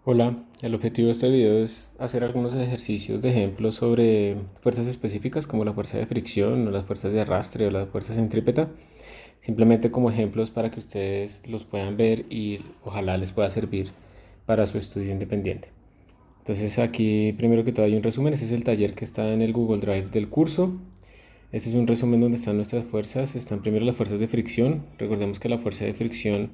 Hola, el objetivo de este video es hacer algunos ejercicios de ejemplo sobre fuerzas específicas como la fuerza de fricción o las fuerzas de arrastre o las fuerzas centrípeta, simplemente como ejemplos para que ustedes los puedan ver y ojalá les pueda servir para su estudio independiente. Entonces aquí primero que todo hay un resumen, este es el taller que está en el Google Drive del curso. Este es un resumen donde están nuestras fuerzas, están primero las fuerzas de fricción, recordemos que la fuerza de fricción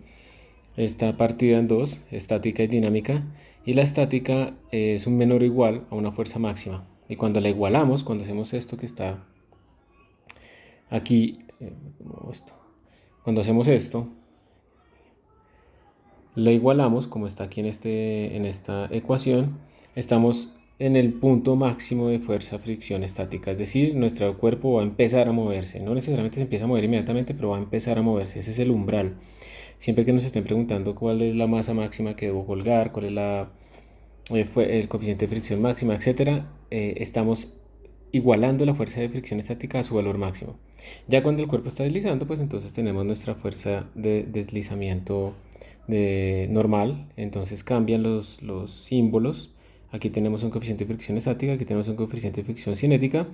está partida en dos, estática y dinámica, y la estática es un menor o igual a una fuerza máxima. Y cuando la igualamos, cuando hacemos esto que está aquí, cuando hacemos esto, la igualamos, como está aquí en esta ecuación, estamos en el punto máximo de fuerza fricción estática, es decir, nuestro cuerpo va a empezar a moverse, no necesariamente se empieza a mover inmediatamente, pero va a empezar a moverse, ese es el umbral. Siempre que nos estén preguntando cuál es la masa máxima que debo colgar, cuál es el coeficiente de fricción máxima, etcétera, estamos igualando la fuerza de fricción estática a su valor máximo. Ya cuando el cuerpo está deslizando, pues entonces tenemos nuestra fuerza de deslizamiento normal, entonces cambian los símbolos. Aquí tenemos un coeficiente de fricción estática, aquí tenemos un coeficiente de fricción cinética,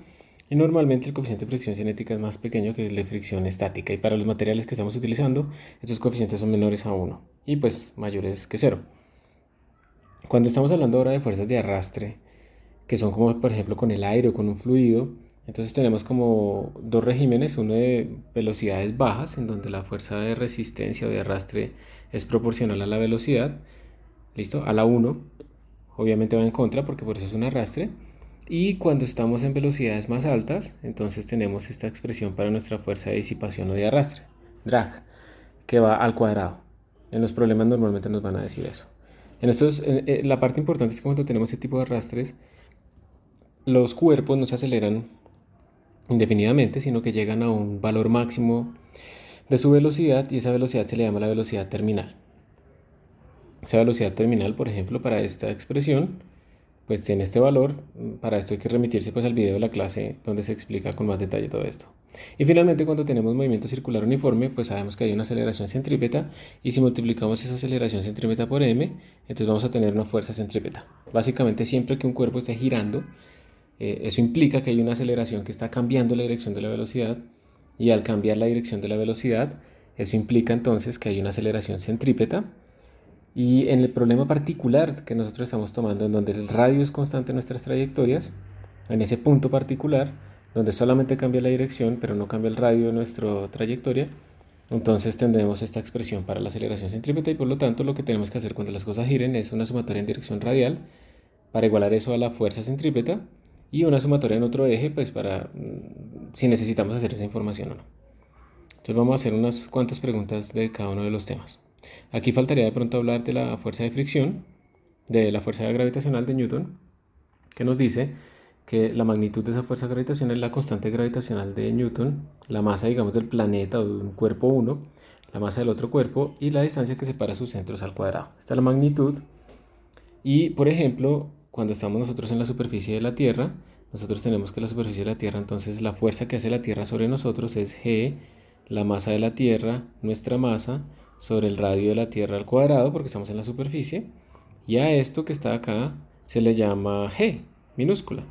y normalmente el coeficiente de fricción cinética es más pequeño que el de fricción estática, y para los materiales que estamos utilizando, estos coeficientes son menores a 1 y pues mayores que 0. Cuando estamos hablando ahora de fuerzas de arrastre, que son como por ejemplo con el aire o con un fluido, entonces tenemos como dos regímenes, uno de velocidades bajas, en donde la fuerza de resistencia o de arrastre es proporcional a la velocidad, ¿listo? A la 1, obviamente va en contra porque por eso es un arrastre. Y cuando estamos en velocidades más altas, entonces tenemos esta expresión para nuestra fuerza de disipación o de arrastre, drag, que va al cuadrado. En los problemas normalmente nos van a decir eso. La parte importante es que cuando tenemos ese tipo de arrastres, los cuerpos no se aceleran indefinidamente, sino que llegan a un valor máximo de su velocidad y esa velocidad se le llama la velocidad terminal. Esa velocidad terminal, por ejemplo, para esta expresión, pues tiene este valor. Para esto hay que remitirse pues al video de la clase donde se explica con más detalle todo esto. Y finalmente, cuando tenemos movimiento circular uniforme, pues sabemos que hay una aceleración centrípeta, y si multiplicamos esa aceleración centrípeta por m, entonces vamos a tener una fuerza centrípeta. Básicamente, siempre que un cuerpo esté girando, eso implica que hay una aceleración que está cambiando la dirección de la velocidad, y al cambiar la dirección de la velocidad, eso implica entonces que hay una aceleración centrípeta. Y en el problema particular que nosotros estamos tomando, en donde el radio es constante en nuestras trayectorias, en ese punto particular, donde solamente cambia la dirección, pero no cambia el radio de nuestra trayectoria, entonces tendremos esta expresión para la aceleración centrípeta, y por lo tanto lo que tenemos que hacer cuando las cosas giren es una sumatoria en dirección radial para igualar eso a la fuerza centrípeta, y una sumatoria en otro eje, pues para si necesitamos hacer esa información o no. Entonces vamos a hacer unas cuantas preguntas de cada uno de los temas. Aquí faltaría de pronto hablar de la fuerza de fricción, de la fuerza gravitacional de Newton, que nos dice que la magnitud de esa fuerza gravitacional es la constante gravitacional de Newton, la masa, digamos, del planeta o de un cuerpo 1, la masa del otro cuerpo y la distancia que separa sus centros al cuadrado. Esta es la magnitud. Y, por ejemplo, cuando estamos nosotros en la superficie de la Tierra, nosotros tenemos que la superficie de la Tierra, entonces la fuerza que hace la Tierra sobre nosotros es G, la masa de la Tierra, nuestra masa, sobre el radio de la Tierra al cuadrado, porque estamos en la superficie, y a esto que está acá se le llama G, minúscula.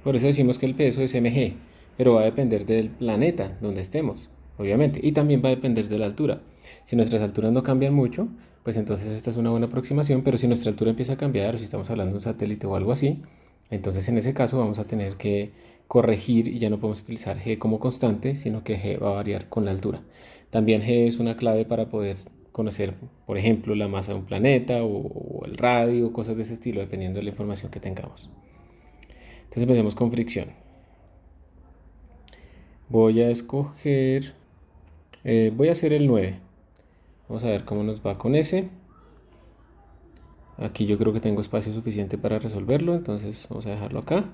Por eso decimos que el peso es mg, pero va a depender del planeta donde estemos, obviamente, y también va a depender de la altura. Si nuestras alturas no cambian mucho, pues entonces esta es una buena aproximación, pero si nuestra altura empieza a cambiar, o si estamos hablando de un satélite o algo así, entonces en ese caso vamos a tener que corregir y ya no podemos utilizar g como constante, sino que g va a variar con la altura. También g es una clave para poder conocer, por ejemplo, la masa de un planeta o el radio, cosas de ese estilo, dependiendo de la información que tengamos. Entonces empecemos con fricción. Voy a escoger, voy a hacer el 9. Vamos a ver cómo nos va con ese. Aquí yo creo que tengo espacio suficiente para resolverlo, entonces vamos a dejarlo acá.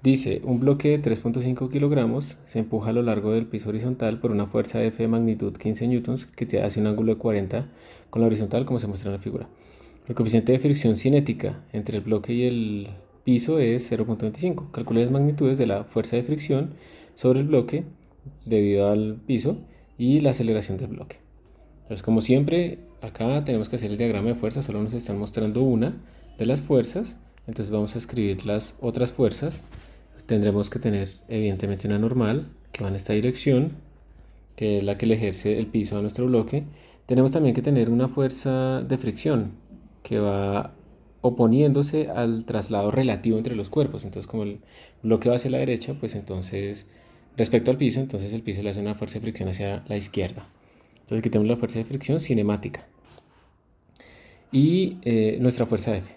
Dice, un bloque de 3.5 kilogramos se empuja a lo largo del piso horizontal por una fuerza F de magnitud 15 newtons que te hace un ángulo de 40 con la horizontal, como se muestra en la figura. El coeficiente de fricción cinética entre el bloque y el piso es 0.25. Calcule las magnitudes de la fuerza de fricción sobre el bloque debido al piso y la aceleración del bloque. Entonces, como siempre, acá tenemos que hacer el diagrama de fuerzas, solo nos están mostrando una de las fuerzas, entonces vamos a escribir las otras fuerzas. Tendremos que tener evidentemente una normal que va en esta dirección, que es la que le ejerce el piso a nuestro bloque. Tenemos también que tener una fuerza de fricción que va oponiéndose al traslado relativo entre los cuerpos. Entonces, como el bloque va hacia la derecha, pues entonces, respecto al piso, entonces el piso le hace una fuerza de fricción hacia la izquierda. Entonces aquí tenemos la fuerza de fricción cinemática y nuestra fuerza F.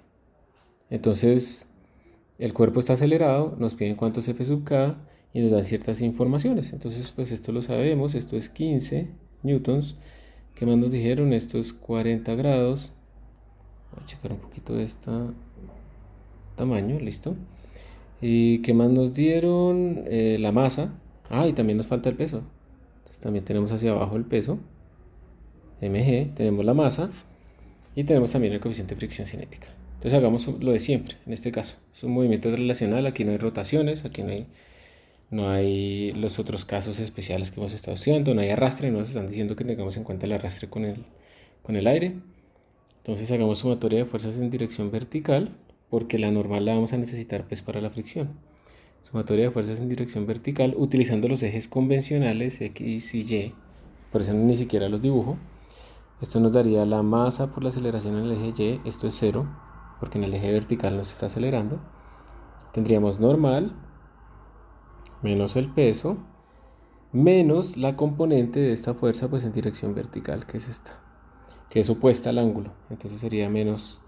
Entonces el cuerpo está acelerado, nos piden cuánto es F sub K y nos dan ciertas informaciones. Entonces pues esto lo sabemos, esto es 15 newtons. ¿Qué más nos dijeron? Esto es 40 grados. Voy a checar un poquito de este tamaño, listo. ¿Y qué más nos dieron? La masa. Ah, y también nos falta el peso. Entonces también tenemos hacia abajo el peso, mg, tenemos la masa y tenemos también el coeficiente de fricción cinética. Entonces hagamos lo de siempre, en este caso. Es un movimiento relacional, aquí no hay rotaciones, aquí no hay los otros casos especiales que hemos estado estudiando, no hay arrastre, no nos están diciendo que tengamos en cuenta el arrastre con el aire. Entonces hagamos sumatoria de fuerzas en dirección vertical, porque la normal la vamos a necesitar pues para la fricción. Sumatoria de fuerzas en dirección vertical utilizando los ejes convencionales X y Y, por eso ni siquiera los dibujo. Esto nos daría la masa por la aceleración en el eje Y, esto es 0, porque en el eje vertical nos está acelerando. Tendríamos normal, menos el peso, menos la componente de esta fuerza pues en dirección vertical, que es esta, que es opuesta al ángulo. Entonces sería menos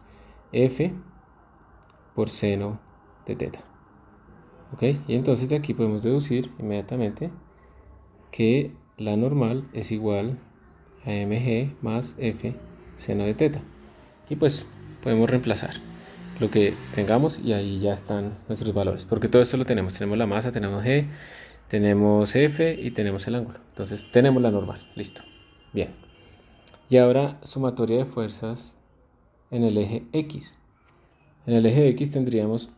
F por seno de teta. ¿Ok? Y entonces de aquí podemos deducir inmediatamente que la normal es igual a mg más f seno de teta. Y pues podemos reemplazar lo que tengamos y ahí ya están nuestros valores. Porque todo esto lo tenemos. Tenemos la masa, tenemos g, tenemos f y tenemos el ángulo. Entonces tenemos la normal. Listo. Bien. Y ahora sumatoria de fuerzas en el eje X. En el eje X tendríamos,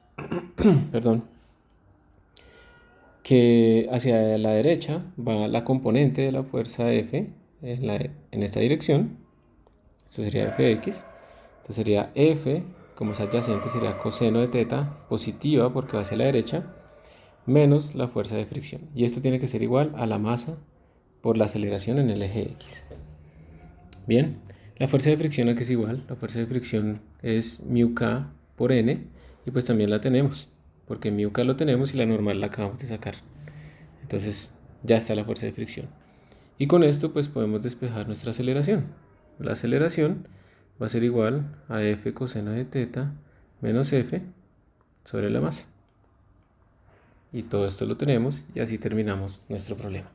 perdón, que hacia la derecha va la componente de la fuerza F en esta dirección. Esto sería Fx. Entonces sería F, como es adyacente, sería coseno de teta positiva porque va hacia la derecha, menos la fuerza de fricción. Y esto tiene que ser igual a la masa por la aceleración en el eje X. Bien, la fuerza de fricción aquí es igual. La fuerza de fricción es μk por n y pues también la tenemos, porque μk lo tenemos y la normal la acabamos de sacar. Entonces ya está la fuerza de fricción. Y con esto pues podemos despejar nuestra aceleración. La aceleración va a ser igual a f coseno de teta menos f sobre la masa. Y todo esto lo tenemos y así terminamos nuestro problema.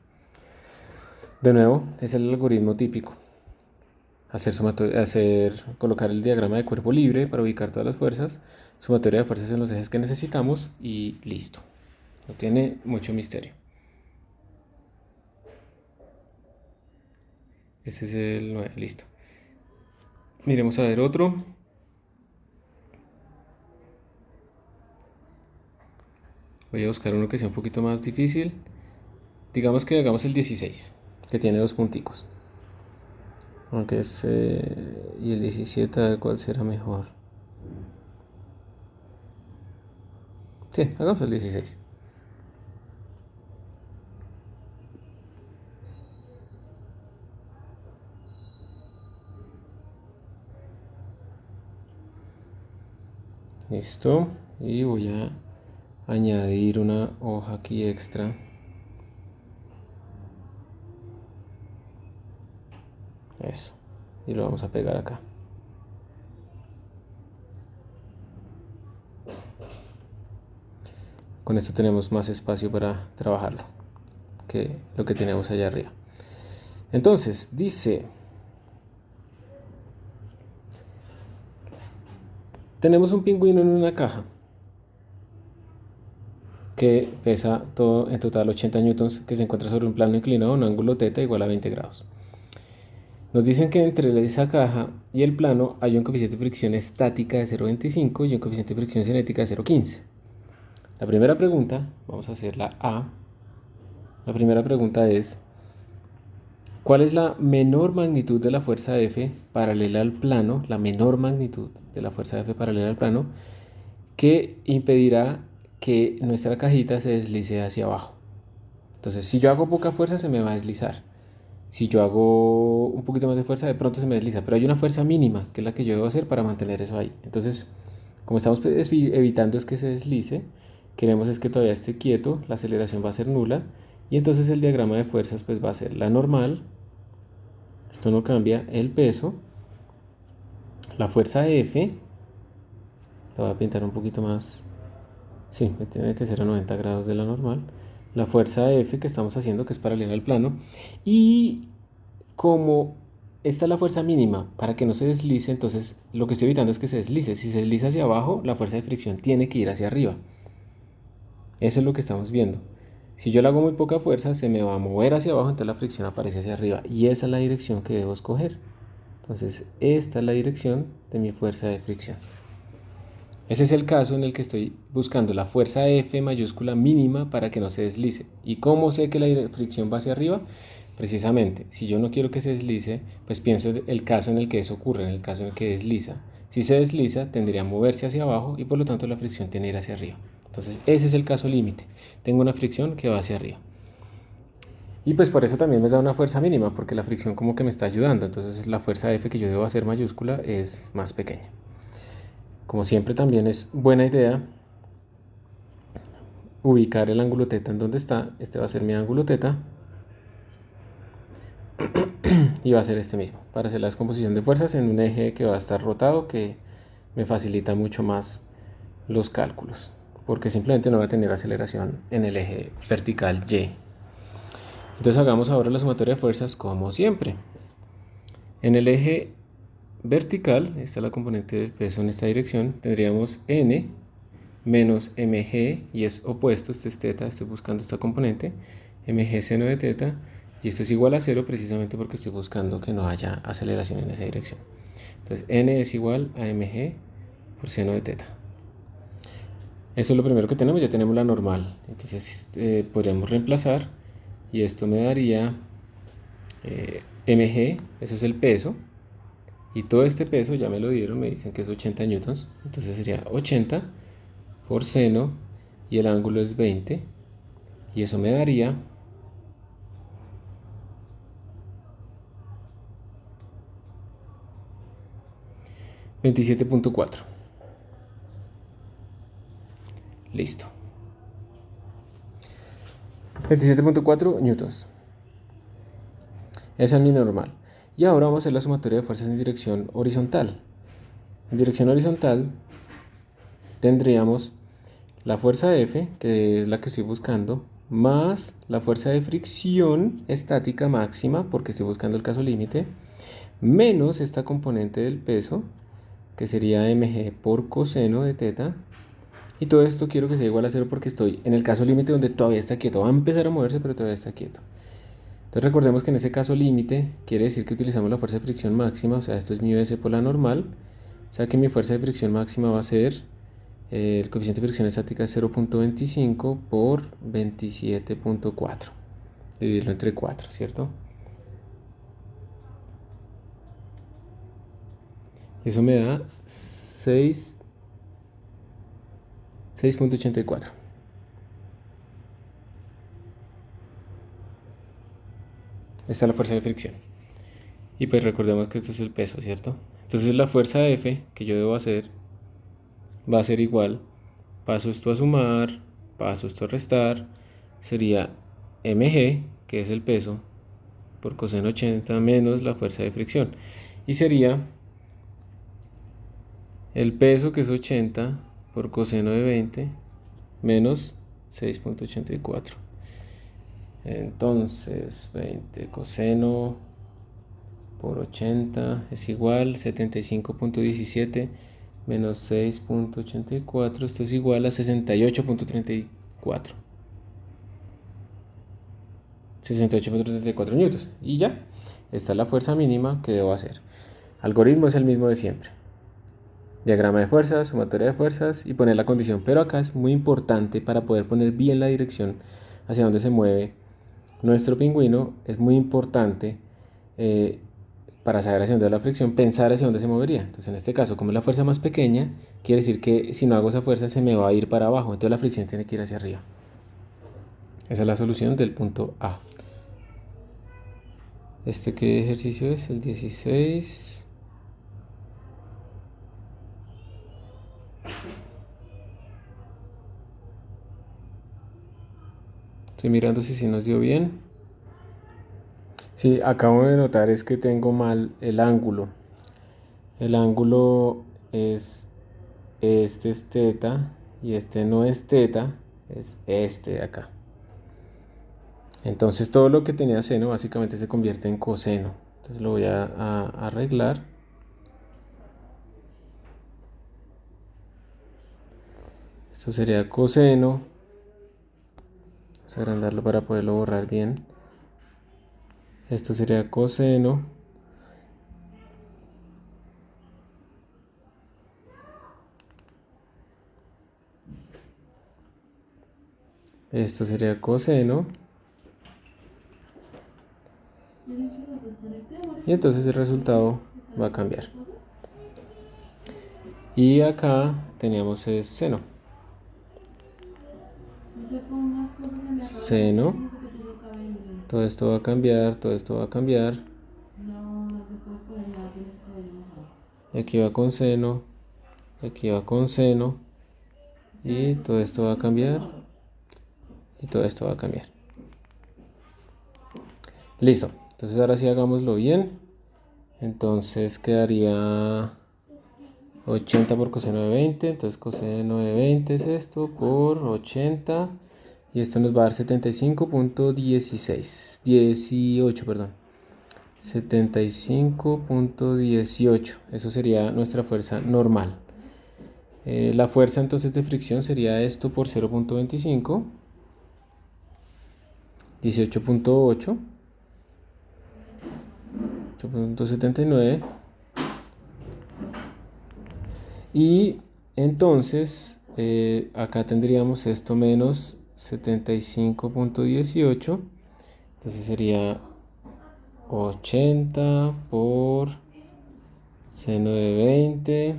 De nuevo, es el algoritmo típico. Colocar el diagrama de cuerpo libre para ubicar todas las fuerzas, sumatoria de fuerzas en los ejes que necesitamos y listo. No tiene mucho misterio. Este es el 9, listo. Miremos a ver otro. Voy a buscar uno que sea un poquito más difícil. Digamos que hagamos el 16, que tiene dos punticos. Aunque es... y el 17, a ver cuál será mejor. Sí, hagamos el 16. Listo. Y voy a añadir una hoja aquí extra. Eso. Y lo vamos a pegar acá. Con esto tenemos más espacio para trabajarlo que lo que tenemos allá arriba. Entonces, dice... Tenemos un pingüino en una caja que pesa todo en total 80 newtons, que se encuentra sobre un plano inclinado a un ángulo θ igual a 20 grados. Nos dicen que entre esa caja y el plano hay un coeficiente de fricción estática de 0,25 y un coeficiente de fricción cinética de 0,15. La primera pregunta, vamos a hacer la A. La primera pregunta es, ¿Cuál es la menor magnitud de la fuerza F paralela al plano? La menor magnitud de la fuerza F paralela al plano que impedirá que nuestra cajita se deslice hacia abajo. Entonces, si yo hago poca fuerza, se me va a deslizar. Si yo hago un poquito más de fuerza, de pronto se me desliza. Pero hay una fuerza mínima, que es la que yo debo hacer para mantener eso ahí. Entonces, como estamos evitando es que se deslice, queremos es que todavía esté quieto, la aceleración va a ser nula. Y entonces el diagrama de fuerzas pues va a ser la normal. Esto no cambia, el peso, la fuerza F. Lo voy a pintar un poquito más. Sí, tiene que ser a 90 grados de la normal. La fuerza F que estamos haciendo, que es paralela al plano. Y como esta es la fuerza mínima para que no se deslice, entonces lo que estoy evitando es que se deslice. Si se desliza hacia abajo, la fuerza de fricción tiene que ir hacia arriba. Eso es lo que estamos viendo. Si yo le hago muy poca fuerza, se me va a mover hacia abajo, entonces la fricción aparece hacia arriba. Y esa es la dirección que debo escoger. Entonces, esta es la dirección de mi fuerza de fricción. Ese es el caso en el que estoy buscando la fuerza F mayúscula mínima para que no se deslice. ¿Y cómo sé que la fricción va hacia arriba? Precisamente, si yo no quiero que se deslice, pues pienso en el caso en el que eso ocurre, en el caso en el que desliza. Si se desliza, tendría que moverse hacia abajo y por lo tanto la fricción tiene que ir hacia arriba. Entonces, ese es el caso límite. Tengo una fricción que va hacia arriba. Y pues por eso también me da una fuerza mínima, porque la fricción como que me está ayudando. Entonces la fuerza F que yo debo hacer mayúscula es más pequeña. Como siempre también es buena idea ubicar el ángulo θ en donde está. Este va a ser mi ángulo θ. Y va a ser este mismo, para hacer la descomposición de fuerzas en un eje que va a estar rotado, que me facilita mucho más los cálculos, porque simplemente no va a tener aceleración en el eje vertical Y. Entonces hagamos ahora la sumatoria de fuerzas como siempre. En el eje vertical, esta es la componente del peso en esta dirección, tendríamos N menos mg, y es opuesto, este es θ, estoy buscando esta componente, mg seno de θ, y esto es igual a 0 precisamente porque estoy buscando que no haya aceleración en esa dirección. Entonces n es igual a mg por seno de θ. Eso es lo primero que tenemos, ya tenemos la normal. Entonces podríamos reemplazar y esto me daría mg, eso es el peso, y todo este peso ya me lo dieron, me dicen que es 80 newtons, entonces sería 80 por seno y el ángulo es 20, y eso me daría 27.4. Listo. 27.4 newtons. Esa es mi normal. Y ahora vamos a hacer la sumatoria de fuerzas en dirección horizontal. En dirección horizontal tendríamos la fuerza F, que es la que estoy buscando, más la fuerza de fricción estática máxima, porque estoy buscando el caso límite, menos esta componente del peso, que sería mg por coseno de θ. Y todo esto quiero que sea igual a 0 porque estoy en el caso límite donde todavía está quieto. Va a empezar a moverse, pero todavía está quieto. Entonces recordemos que en ese caso límite quiere decir que utilizamos la fuerza de fricción máxima, o sea, esto es mi S por la normal. O sea que mi fuerza de fricción máxima va a ser, el coeficiente de fricción estática es 0.25 por 27.4. Dividirlo entre 4, ¿cierto? Eso me da 6.84. Esta es la fuerza de fricción. Y pues recordemos que esto es el peso, ¿cierto? Entonces la fuerza F que yo debo hacer va a ser igual, paso esto a sumar, paso esto a restar, sería mg, que es el peso, por coseno 80 menos la fuerza de fricción. Y sería el peso, que es 80, por coseno de 20, menos 6.84. Entonces 20 coseno por 80 es igual a 75.17 menos 6.84. Esto es igual a 68.34. 68.34 newtons. Y ya, esta es la fuerza mínima que debo hacer. Algoritmo es el mismo de siempre. Diagrama de fuerzas, sumatoria de fuerzas y poner la condición. Pero acá es muy importante para poder poner bien la dirección hacia donde se mueve nuestro pingüino. Es muy importante eh, para saber hacia dónde va la fricción, pensar hacia dónde se movería. Entonces, en este caso, como es la fuerza más pequeña, quiere decir que si no hago esa fuerza se me va a ir para abajo. Entonces la fricción tiene que ir hacia arriba. Esa es la solución del punto A. ¿Qué ejercicio es? El 16. Estoy mirando si nos dio bien. Sí, acabo de notar es que tengo mal el ángulo. El ángulo es, este es teta y este no es teta, es este de acá. Entonces todo lo que tenía seno básicamente se convierte en coseno. Entonces lo voy a arreglar. Esto sería coseno. Vamos a agrandarlo para poderlo borrar bien. Esto sería coseno. Esto sería coseno. Y entonces el resultado va a cambiar. Y acá teníamos el seno. Seno. Todo esto va a cambiar, todo esto va a cambiar. Y aquí va con seno. Y aquí va con seno. Y todo esto va a cambiar. Y todo esto va a cambiar. Listo. Entonces ahora sí hagámoslo bien. Entonces quedaría 80 por coseno de 20. Entonces coseno de 20 es esto por 80. Y esto nos va a dar 75.16. 18, perdón. 75.18. Eso sería nuestra fuerza normal. La fuerza entonces de fricción sería esto por 0.25. 18.8. 8.79. Y entonces acá tendríamos esto menos 75.18. Entonces sería 80 por seno de 20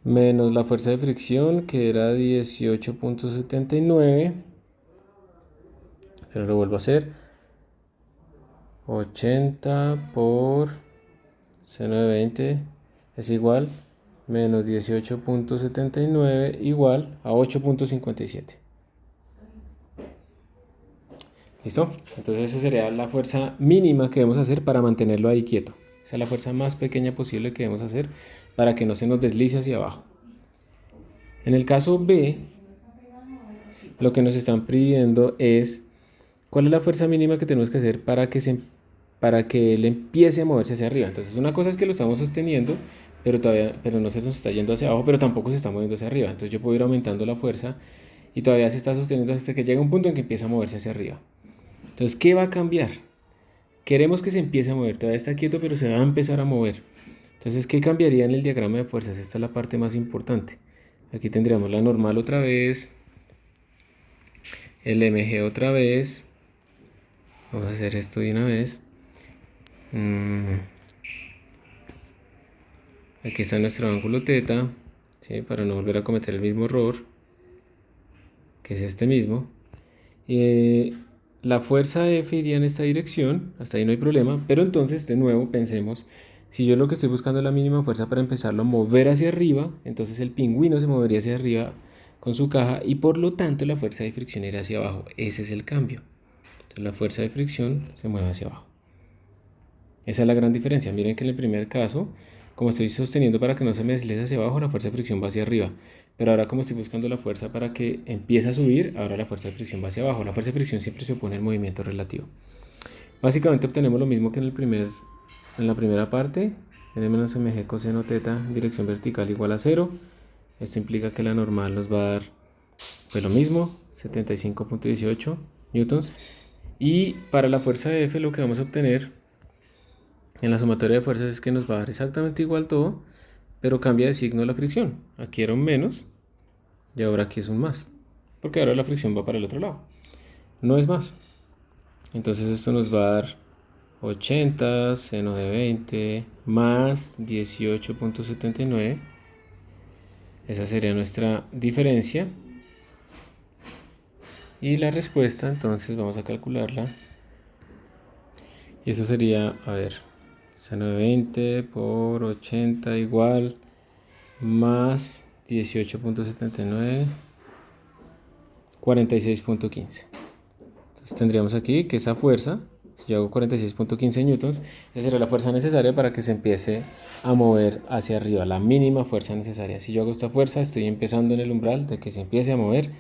menos la fuerza de fricción que era 18.79. Pero lo vuelvo a hacer. 80 por seno de 20 es igual menos 18.79 igual a 8.57. ¿Listo? Entonces esa sería la fuerza mínima que debemos hacer para mantenerlo ahí quieto. Esa es la fuerza más pequeña posible que debemos hacer para que no se nos deslice hacia abajo. En el caso B, lo que nos están pidiendo es cuál es la fuerza mínima que tenemos que hacer para que él empiece a moverse hacia arriba. Entonces una cosa es que lo estamos sosteniendo, pero no se nos está yendo hacia abajo, pero tampoco se está moviendo hacia arriba. Entonces yo puedo ir aumentando la fuerza y todavía se está sosteniendo hasta que llega un punto en que empieza a moverse hacia arriba. Entonces, ¿qué va a cambiar? Queremos que se empiece a mover, todavía está quieto, pero se va a empezar a mover. Entonces, ¿qué cambiaría en el diagrama de fuerzas? Esta es la parte más importante. Aquí tendríamos la normal otra vez, el MG otra vez. Vamos a hacer esto de una vez. Aquí está nuestro ángulo teta, ¿sí? Para no volver a cometer el mismo error, que es este mismo. La fuerza F iría en esta dirección, hasta ahí no hay problema, pero entonces de nuevo pensemos, si yo lo que estoy buscando es la mínima fuerza para empezarlo a mover hacia arriba, entonces el pingüino se movería hacia arriba con su caja y por lo tanto la fuerza de fricción irá hacia abajo. Ese es el cambio. Entonces la fuerza de fricción se mueve hacia abajo. Esa es la gran diferencia. Miren que en el primer caso, como estoy sosteniendo para que no se me deslice hacia abajo, la fuerza de fricción va hacia arriba. Pero ahora como estoy buscando la fuerza para que empiece a subir, ahora la fuerza de fricción va hacia abajo. La fuerza de fricción siempre se opone al movimiento relativo. Básicamente obtenemos lo mismo que en la primera parte. N menos mg coseno teta en dirección vertical igual a 0. Esto implica que la normal nos va a dar pues lo mismo, 75.18 newtons. Y para la fuerza de F lo que vamos a obtener en la sumatoria de fuerzas es que nos va a dar exactamente igual todo, pero cambia de signo la fricción. Aquí era un menos y ahora aquí es un más, porque ahora la fricción va para el otro lado. no es más. Entonces esto nos va a dar 80 seno de 20 más 18.79. Esa sería nuestra diferencia. Y la respuesta, entonces vamos a calcularla. Y eso sería, a ver, seno de 20 por 80 igual más 18.79, 46.15. Entonces tendríamos aquí que esa fuerza, si yo hago 46.15 newtons, esa sería la fuerza necesaria para que se empiece a mover hacia arriba, la mínima fuerza necesaria. Si yo hago esta fuerza, estoy empezando en el umbral de que se empiece a mover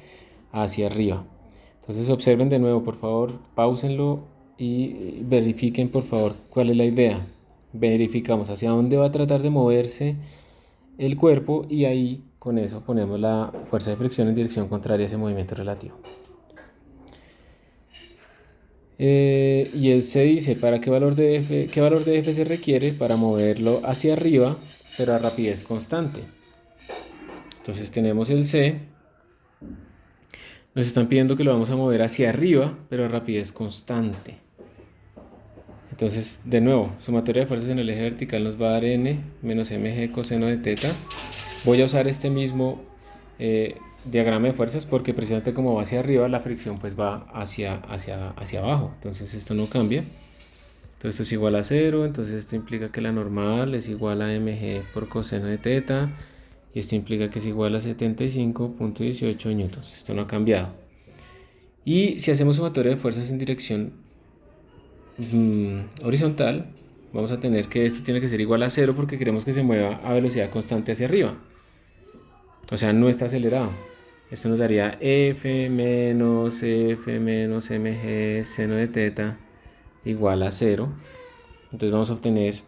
hacia arriba. Entonces observen de nuevo, por favor, pausenlo y verifiquen por favor cuál es la idea. Verificamos hacia dónde va a tratar de moverse el cuerpo y ahí con eso ponemos la fuerza de fricción en dirección contraria a ese movimiento relativo. Y él se dice para qué valor de F se requiere para moverlo hacia arriba, pero a rapidez constante. Entonces tenemos el C. Nos están pidiendo que lo vamos a mover hacia arriba, pero a rapidez constante. Entonces, de nuevo, sumatoria de fuerzas en el eje vertical nos va a dar N menos mg coseno de teta. Voy a usar este mismo diagrama de fuerzas porque precisamente como va hacia arriba, la fricción pues va hacia abajo. Entonces esto no cambia. Entonces esto es igual a 0. Entonces esto implica que la normal es igual a mg por coseno de teta. Y esto implica que es igual a 75.18 newtons. Esto no ha cambiado. Y si hacemos sumatoria de fuerzas en dirección horizontal, vamos a tener que esto tiene que ser igual a 0 porque queremos que se mueva a velocidad constante hacia arriba. O sea, no está acelerado. Esto nos daría F menos mg seno de teta igual a 0. Entonces vamos a obtener...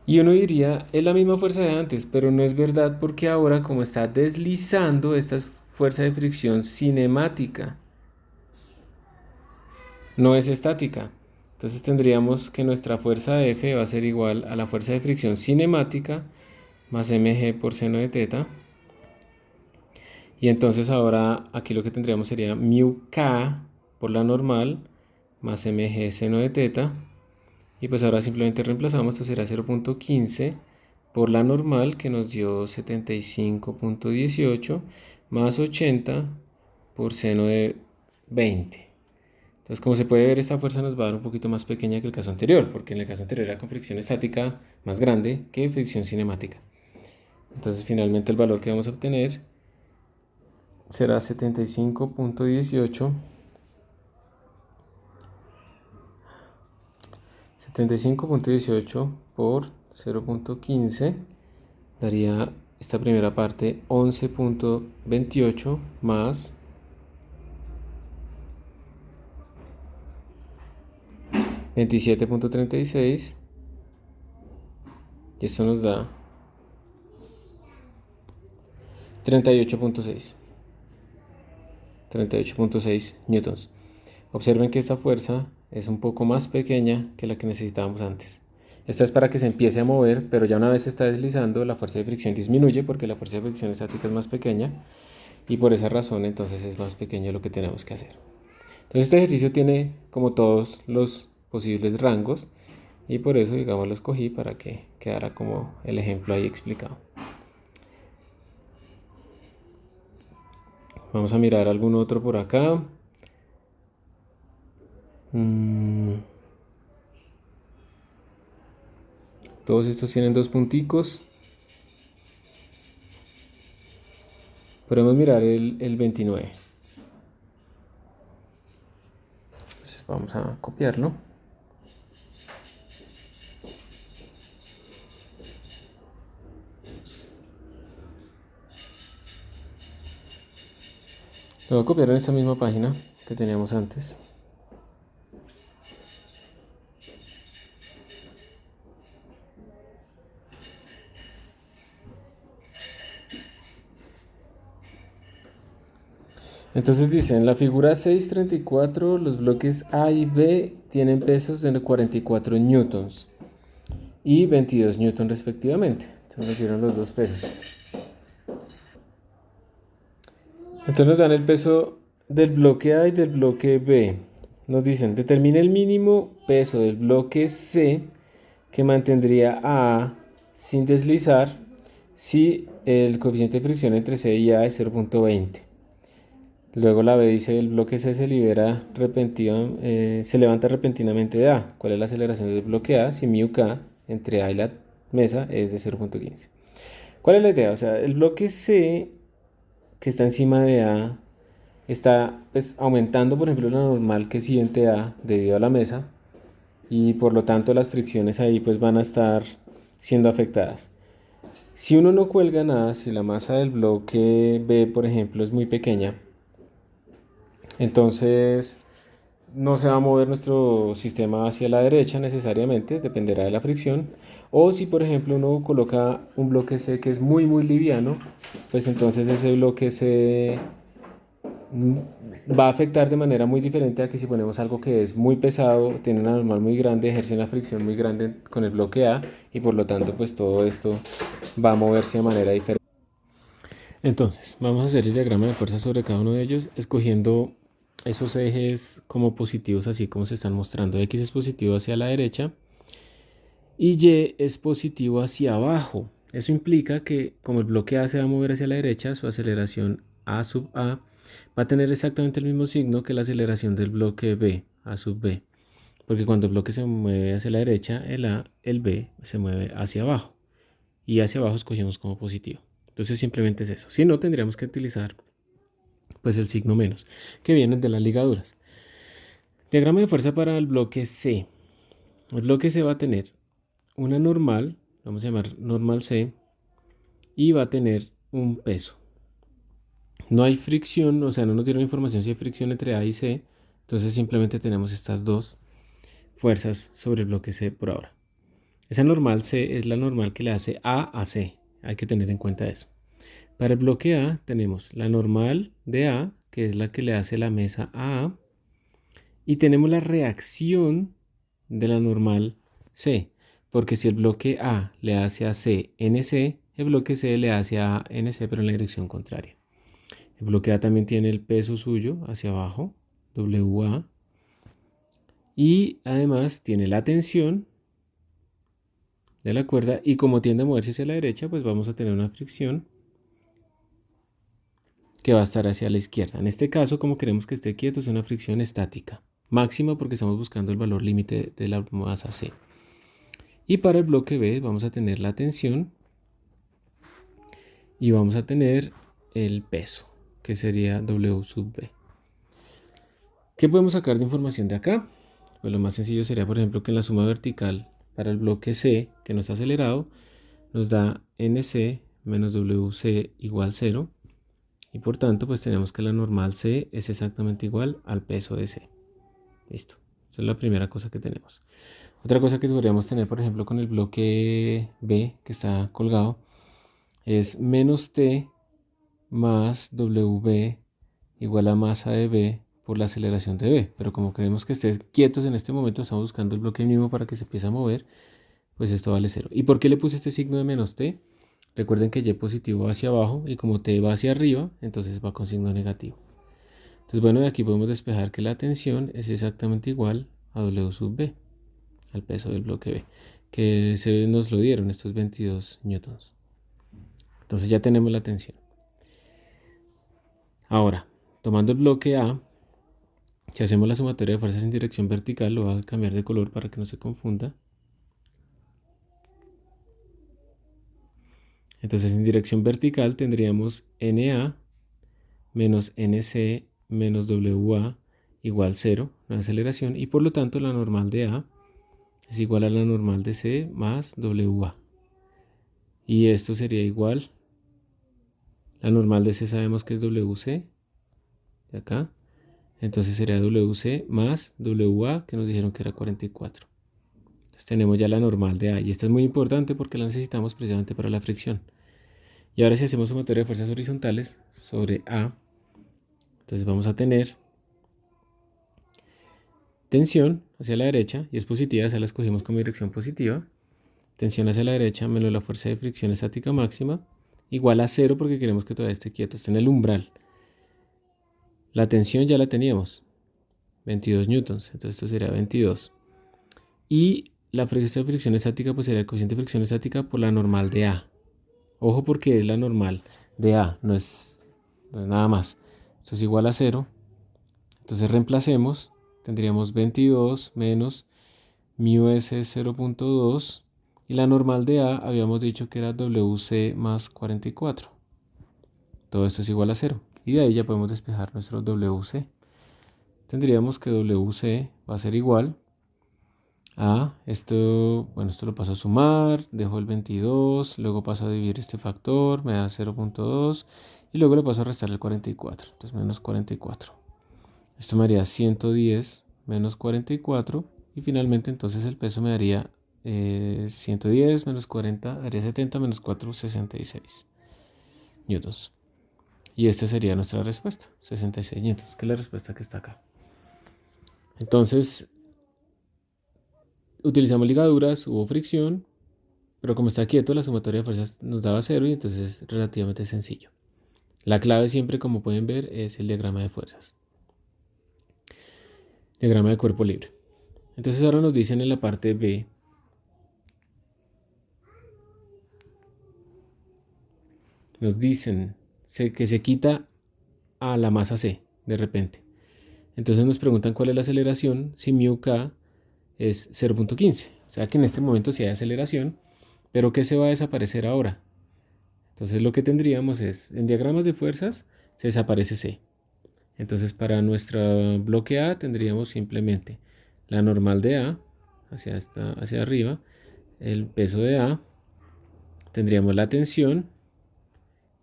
Y uno diría, es la misma fuerza de antes, pero no es verdad porque ahora como está deslizando, esta es fuerza de fricción cinemática. No es estática. Entonces tendríamos que nuestra fuerza F va a ser igual a la fuerza de fricción cinemática más mg por seno de teta. Y entonces ahora aquí lo que tendríamos sería mu k por la normal más mg seno de teta. Y pues ahora simplemente reemplazamos, esto será 0.15 por la normal que nos dio 75.18 más 80 por seno de 20. Entonces, como se puede ver, esta fuerza nos va a dar un poquito más pequeña que el caso anterior, porque en el caso anterior era con fricción estática más grande que fricción cinemática. Entonces, finalmente el valor que vamos a obtener será 75.18 por 0.15 daría esta primera parte 11.28 más 27.36 y esto nos da 38.6 newtons. Observen que esta fuerza es un poco más pequeña que la que necesitábamos antes. Esta es para que se empiece a mover, pero ya una vez se está deslizando, la fuerza de fricción disminuye porque la fuerza de fricción estática es más pequeña y por esa razón entonces es más pequeño lo que tenemos que hacer. Entonces este ejercicio tiene como todos los posibles rangos y por eso digamos lo escogí para que quedara como el ejemplo ahí explicado. Vamos a mirar algún otro por acá. Todos estos tienen dos punticos. Podemos mirar el 29. Entonces vamos a copiarlo. Lo voy a copiar en esta misma página que teníamos antes. Entonces dice, en la figura 6.34 los bloques A y B tienen pesos de 44 newtons y 22 newtons respectivamente. Entonces nos dieron los dos pesos. Entonces nos dan el peso del bloque A y del bloque B. Nos dicen, determine el mínimo peso del bloque C que mantendría a A sin deslizar si el coeficiente de fricción entre C y A es 0,20. Luego la B dice, el bloque C se levanta repentinamente de A. ¿Cuál es la aceleración del bloque A si mu k entre A y la mesa es de 0,15? ¿Cuál es la idea? O sea, el bloque C que está encima de A está pues, aumentando, por ejemplo, la normal que siente A debido a la mesa y por lo tanto las fricciones ahí pues van a estar siendo afectadas. Si uno no cuelga nada, si la masa del bloque B, por ejemplo, es muy pequeña, entonces no se va a mover nuestro sistema hacia la derecha necesariamente, dependerá de la fricción. O si por ejemplo uno coloca un bloque C que es muy liviano, pues entonces ese bloque C va a afectar de manera muy diferente a que si ponemos algo que es muy pesado, tiene una normal muy grande, ejerce una fricción muy grande con el bloque A y por lo tanto pues todo esto va a moverse de manera diferente. Entonces, vamos a hacer el diagrama de fuerza sobre cada uno de ellos, escogiendo esos ejes como positivos, así como se están mostrando. X es positivo hacia la derecha y Y es positivo hacia abajo. Eso implica que como el bloque A se va a mover hacia la derecha, su aceleración A sub A va a tener exactamente el mismo signo que la aceleración del bloque B, A sub B. Porque cuando el bloque se mueve hacia la derecha, el A, el B se mueve hacia abajo. Y hacia abajo escogemos como positivo. Entonces simplemente es eso. Si no, tendríamos que utilizar pues el signo menos, que viene de las ligaduras. Diagrama de fuerza para el bloque C. El bloque C va a tener una normal, vamos a llamar normal C, y va a tener un peso. No hay fricción, o sea, no nos dieron información si hay fricción entre A y C, entonces simplemente tenemos estas dos fuerzas sobre el bloque C por ahora. Esa normal C es la normal que le hace A a C, hay que tener en cuenta eso. Para el bloque A tenemos la normal de A, que es la que le hace la mesa a A, y tenemos la reacción de la normal C, porque si el bloque A le hace a C NC, el bloque C le hace a NC, pero en la dirección contraria. El bloque A también tiene el peso suyo hacia abajo, WA, y además tiene la tensión de la cuerda, y como tiende a moverse hacia la derecha, pues vamos a tener una fricción que va a estar hacia la izquierda. En este caso, como queremos que esté quieto, es una fricción estática, máxima porque estamos buscando el valor límite de la masa C. Y para el bloque B vamos a tener la tensión y vamos a tener el peso, que sería W sub B. ¿Qué podemos sacar de información de acá? Pues lo más sencillo sería, por ejemplo, que en la suma vertical para el bloque C, que no está acelerado, nos da NC menos WC igual 0. Y por tanto, pues tenemos que la normal C es exactamente igual al peso de C. Listo. Esa es la primera cosa que tenemos. Otra cosa que podríamos tener, por ejemplo, con el bloque B que está colgado, es menos T más WB igual a masa de B por la aceleración de B. Pero como queremos que esté quietos en este momento, estamos buscando el bloque mismo para que se empiece a mover, pues esto vale 0. ¿Y por qué le puse este signo de menos T? Recuerden que Y positivo va hacia abajo y como T va hacia arriba, entonces va con signo negativo. Entonces bueno, de aquí podemos despejar que la tensión es exactamente igual a W sub B, al peso del bloque B, que se nos lo dieron estos 22 newtons. Entonces ya tenemos la tensión. Ahora, tomando el bloque A, si hacemos la sumatoria de fuerzas en dirección vertical, lo voy a cambiar de color para que no se confunda. Entonces en dirección vertical tendríamos NA menos NC menos WA igual 0, la aceleración, y por lo tanto la normal de A es igual a la normal de C más WA. Y esto sería igual, la normal de C sabemos que es WC, de acá, entonces sería WC más WA, que nos dijeron que era 44. Entonces tenemos ya la normal de A, y esta es muy importante porque la necesitamos precisamente para la fricción. Y ahora si hacemos sumatoria de fuerzas horizontales sobre A, entonces vamos a tener tensión hacia la derecha, y es positiva, esa la escogimos como dirección positiva. Tensión hacia la derecha menos la fuerza de fricción estática máxima, igual a 0 porque queremos que todavía esté quieto, está en el umbral. La tensión ya la teníamos, 22 newtons, entonces esto sería 22. Y la fricción estática pues sería el coeficiente de fricción estática por la normal de A. Ojo porque es la normal de A, no es nada más. Esto es igual a 0. Entonces reemplacemos, tendríamos 22 menos mu s es 0.2 y la normal de A habíamos dicho que era WC más 44. Todo esto es igual a 0 y de ahí ya podemos despejar nuestro WC. Tendríamos que WC va a ser igual a esto, bueno, esto lo paso a sumar, dejo el 22, luego paso a dividir este factor, me da 0.2 y luego le paso a restar el 44, entonces menos 44. Esto me haría 110 menos 44 y finalmente entonces el peso me daría 110 menos 40, daría 70 menos 4, 66 newtons. Y esta sería nuestra respuesta, 66 newtons, que es la respuesta que está acá. Entonces, utilizamos ligaduras, hubo fricción, pero como está quieto, la sumatoria de fuerzas nos daba 0 y entonces es relativamente sencillo. La clave siempre, como pueden ver, es el diagrama de fuerzas. Diagrama de cuerpo libre. Entonces ahora nos dicen en la parte B, nos dicen que se quita a la masa C de repente. Entonces nos preguntan cuál es la aceleración si mu k es 0.15. O sea que en este momento sí hay aceleración, pero ¿qué se va a desaparecer ahora? Entonces lo que tendríamos es, en diagramas de fuerzas, se desaparece C. Entonces para nuestro bloque A tendríamos simplemente la normal de A, hacia arriba, el peso de A, tendríamos la tensión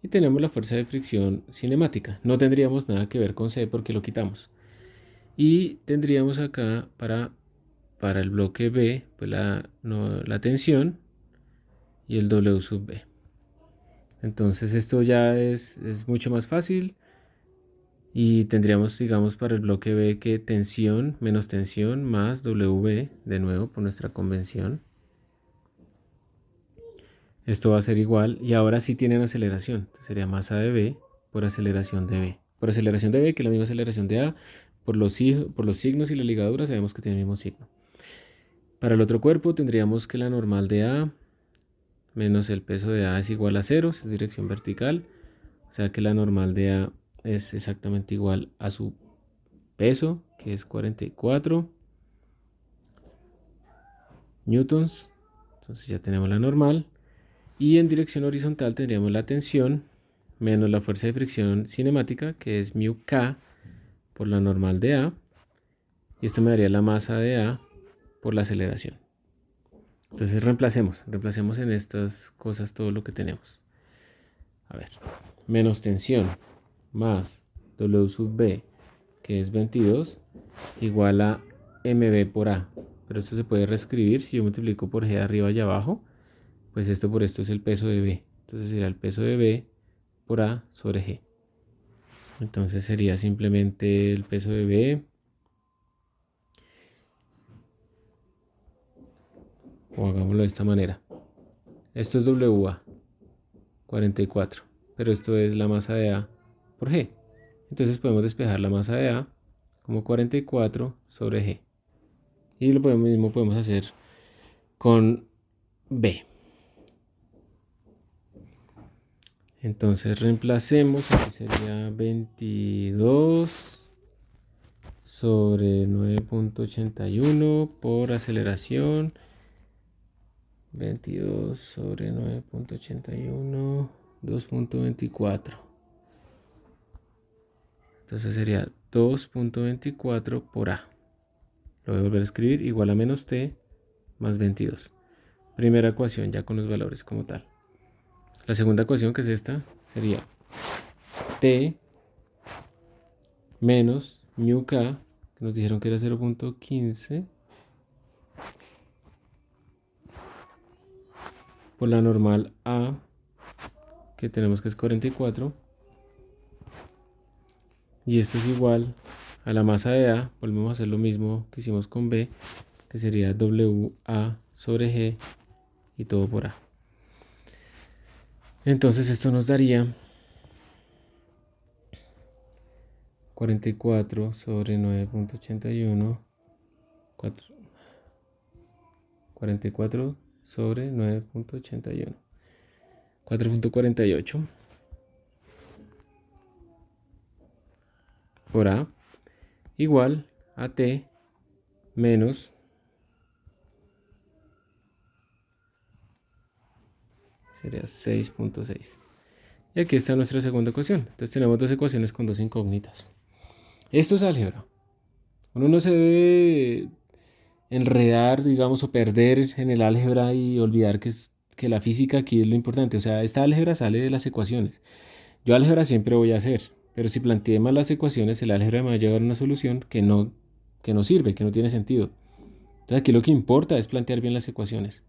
y tenemos la fuerza de fricción cinemática. No tendríamos nada que ver con C porque lo quitamos. Y tendríamos acá para el bloque B pues la tensión y el W sub B. Entonces esto ya es mucho más fácil. Y tendríamos, digamos, para el bloque B que tensión menos tensión más WB, de nuevo por nuestra convención. Esto va a ser igual, y ahora sí tienen aceleración. Sería masa de B por aceleración de B. Por aceleración de B, que es la misma aceleración de A, por los signos y la ligadura sabemos que tiene el mismo signo. Para el otro cuerpo tendríamos que la normal de A menos el peso de A es igual a 0, es dirección vertical. O sea que la normal de A es exactamente igual a su peso, que es 44 newtons. Entonces ya tenemos la normal. Y en dirección horizontal tendríamos la tensión menos la fuerza de fricción cinemática, que es mu k por la normal de A. Y esto me daría la masa de A por la aceleración. Entonces reemplacemos en estas cosas todo lo que tenemos. A ver, menos tensión más W sub B, que es 22, igual a mb por A. Pero esto se puede reescribir si yo multiplico por G arriba y abajo, pues esto por esto es el peso de B. Entonces será el peso de B por A sobre G. Entonces sería simplemente el peso de B, o hagámoslo de esta manera. Esto es WA, 44, pero esto es la masa de A por G. Entonces podemos despejar la masa de A como 44 sobre G. Y lo mismo podemos hacer con B. Entonces reemplacemos, aquí sería 22 sobre 9.81 por aceleración. 22 sobre 9.81, 2.24. Entonces sería 2.24 por A. Lo voy a volver a escribir, igual a menos T más 22. Primera ecuación ya con los valores como tal. La segunda ecuación, que es esta, sería T menos mu k, que nos dijeron que era 0.15, por la normal A, que tenemos que es 44. Y esto es igual a la masa de A. Volvemos a hacer lo mismo que hicimos con B, que sería WA sobre G y todo por A. Entonces esto nos daría 44 sobre 9.81. 44 sobre 9.81. 4.48 por A igual a T menos sería 6.6. Y aquí está nuestra segunda ecuación. Entonces tenemos dos ecuaciones con dos incógnitas. Esto es álgebra. Uno no se debe enredar, digamos, o perder en el álgebra y olvidar que la física aquí es lo importante. O sea, esta álgebra sale de las ecuaciones. Yo álgebra siempre voy a hacer, pero si planteé mal las ecuaciones, el álgebra me va a llevar a una solución que no sirve, que no tiene sentido. Entonces aquí lo que importa es plantear bien las ecuaciones.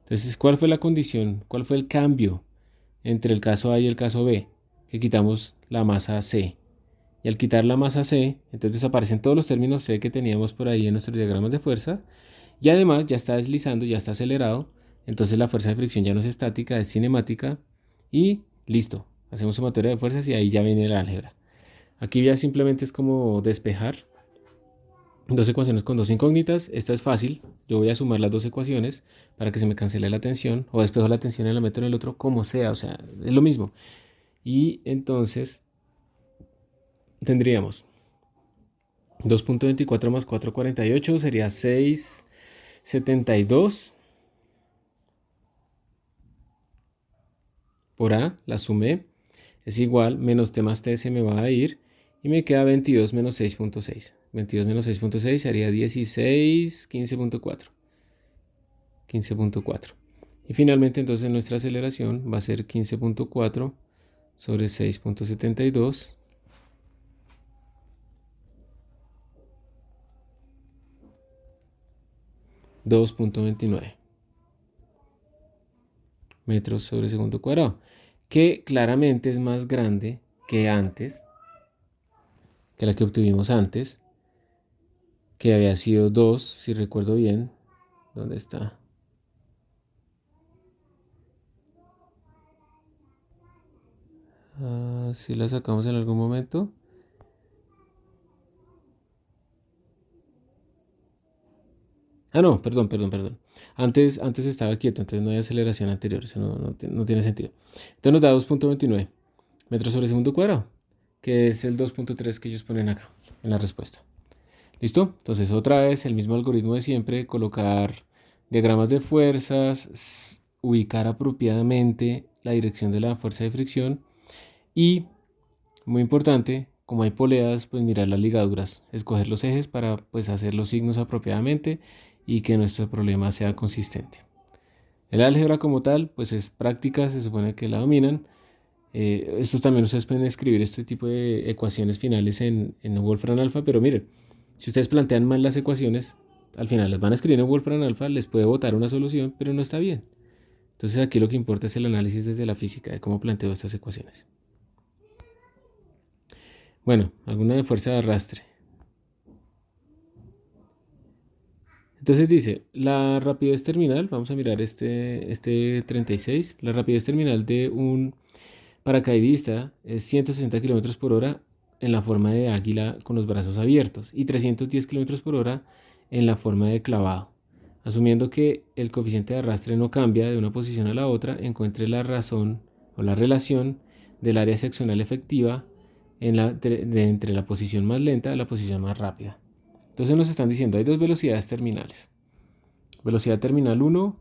Entonces, ¿cuál fue la condición? ¿Cuál fue el cambio entre el caso A y el caso B? Que quitamos la masa C. Y al quitar la masa C, entonces desaparecen todos los términos C que teníamos por ahí en nuestros diagramas de fuerza. Y además ya está deslizando, ya está acelerado. Entonces la fuerza de fricción ya no es estática, es cinemática. Y listo. Hacemos sumatoria de fuerzas y ahí ya viene el álgebra. Aquí ya simplemente es como despejar dos ecuaciones con dos incógnitas. Esta es fácil. Yo voy a sumar las dos ecuaciones para que se me cancele la tensión. O despejo la tensión y la meto en el otro, como sea. O sea, es lo mismo. Y entonces tendríamos 2.24 más 4.48 sería 6.72 por A, la sumé, es igual, menos T más T se me va a ir y me queda 22 menos 6.6. 22 menos 6.6 sería 16, 15.4. 15.4. Y finalmente entonces nuestra aceleración va a ser 15.4 sobre 6.72. 2.29 metros sobre segundo cuadrado, que claramente es más grande que antes, que la que obtuvimos antes, que había sido 2, si recuerdo bien. ¿Dónde está? Si la sacamos en algún momento. No, perdón. Antes estaba quieto, entonces no hay aceleración anterior, eso no tiene sentido. Entonces nos da 2.29 metros sobre segundo cuadrado, que es el 2.3 que ellos ponen acá en la respuesta. ¿Listo? Entonces otra vez el mismo algoritmo de siempre, colocar diagramas de fuerzas, ubicar apropiadamente la dirección de la fuerza de fricción y, muy importante, como hay poleas, pues mirar las ligaduras, escoger los ejes para pues hacer los signos apropiadamente y que nuestro problema sea consistente. El álgebra como tal, pues es práctica, se supone que la dominan. Estos también ustedes pueden escribir este tipo de ecuaciones finales en Wolfram Alpha, pero miren, si ustedes plantean mal las ecuaciones, al final las van a escribir en Wolfram Alpha, les puede botar una solución, pero no está bien. Entonces aquí lo que importa es el análisis desde la física de cómo planteo estas ecuaciones. Bueno, alguna de fuerza de arrastre. Entonces dice, la rapidez terminal, vamos a mirar este 36, la rapidez terminal de un paracaidista es 160 km por hora en la forma de águila con los brazos abiertos y 310 km por hora en la forma de clavado. Asumiendo que el coeficiente de arrastre no cambia de una posición a la otra, encuentre la razón o la relación del área seccional efectiva entre la posición más lenta y la posición más rápida. Entonces nos están diciendo, hay dos velocidades terminales. Velocidad terminal 1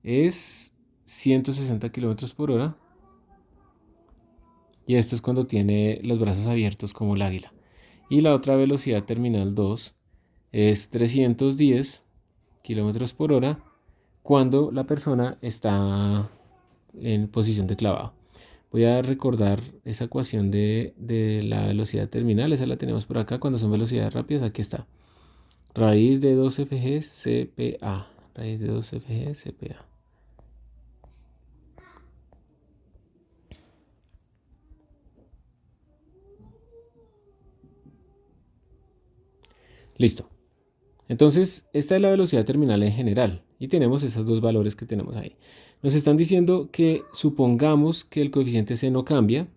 es 160 km por hora. Y esto es cuando tiene los brazos abiertos como el águila. Y la otra velocidad terminal 2 es 310 km por hora cuando la persona está en posición de clavado. Voy a recordar esa ecuación de la velocidad terminal. Esa la tenemos por acá cuando son velocidades rápidas. Aquí está. Raíz de 2FG CPA. Raíz de 2FG CPA. Listo. Entonces, esta es la velocidad terminal en general. Y tenemos esos dos valores que tenemos ahí. Nos están diciendo que supongamos que el coeficiente C no cambia.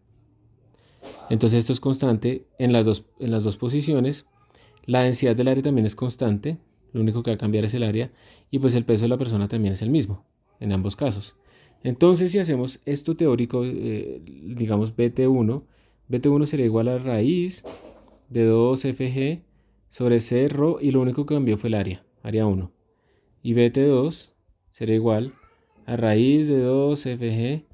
Entonces esto es constante en las dos posiciones. La densidad del área también es constante. Lo único que va a cambiar es el área. Y pues el peso de la persona también es el mismo en ambos casos. Entonces si hacemos esto teórico, digamos BT1 sería igual a raíz de 2FG sobre C rho, y lo único que cambió fue el área 1. Y BT2 sería igual a raíz de 2FG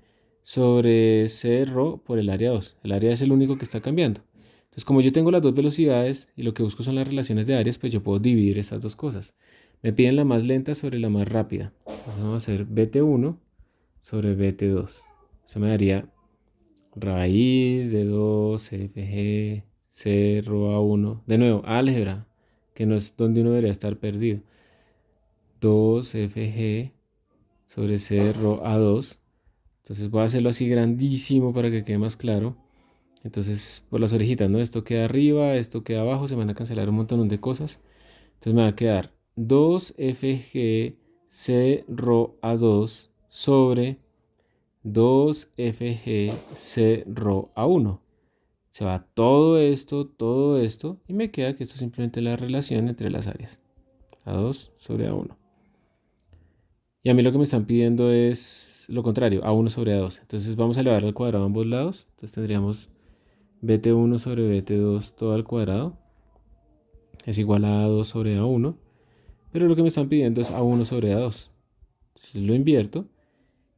sobre C rho por el área 2. El área es el único que está cambiando. Entonces, como yo tengo las dos velocidades y lo que busco son las relaciones de áreas, pues yo puedo dividir estas dos cosas. Me piden la más lenta sobre la más rápida. Entonces vamos a hacer BT1 sobre BT2. Eso me daría raíz de 2FG C rho A1. De nuevo, álgebra, que no es donde uno debería estar perdido. 2FG sobre C rho A2. Entonces voy a hacerlo así grandísimo para que quede más claro. Entonces, por las orejitas, ¿no? Esto queda arriba, esto queda abajo, se van a cancelar un montón de cosas. Entonces me va a quedar 2FG C rho A2 sobre 2FG C rho A1. Se va todo esto, y me queda que esto es simplemente la relación entre las áreas. A2 sobre A1. Y a mí lo que me están pidiendo es lo contrario, A1 sobre A2. Entonces vamos a elevar al cuadrado a ambos lados. Entonces tendríamos BT1 sobre BT2 todo al cuadrado. Es igual a A2 sobre A1. Pero lo que me están pidiendo es A1 sobre A2. Entonces lo invierto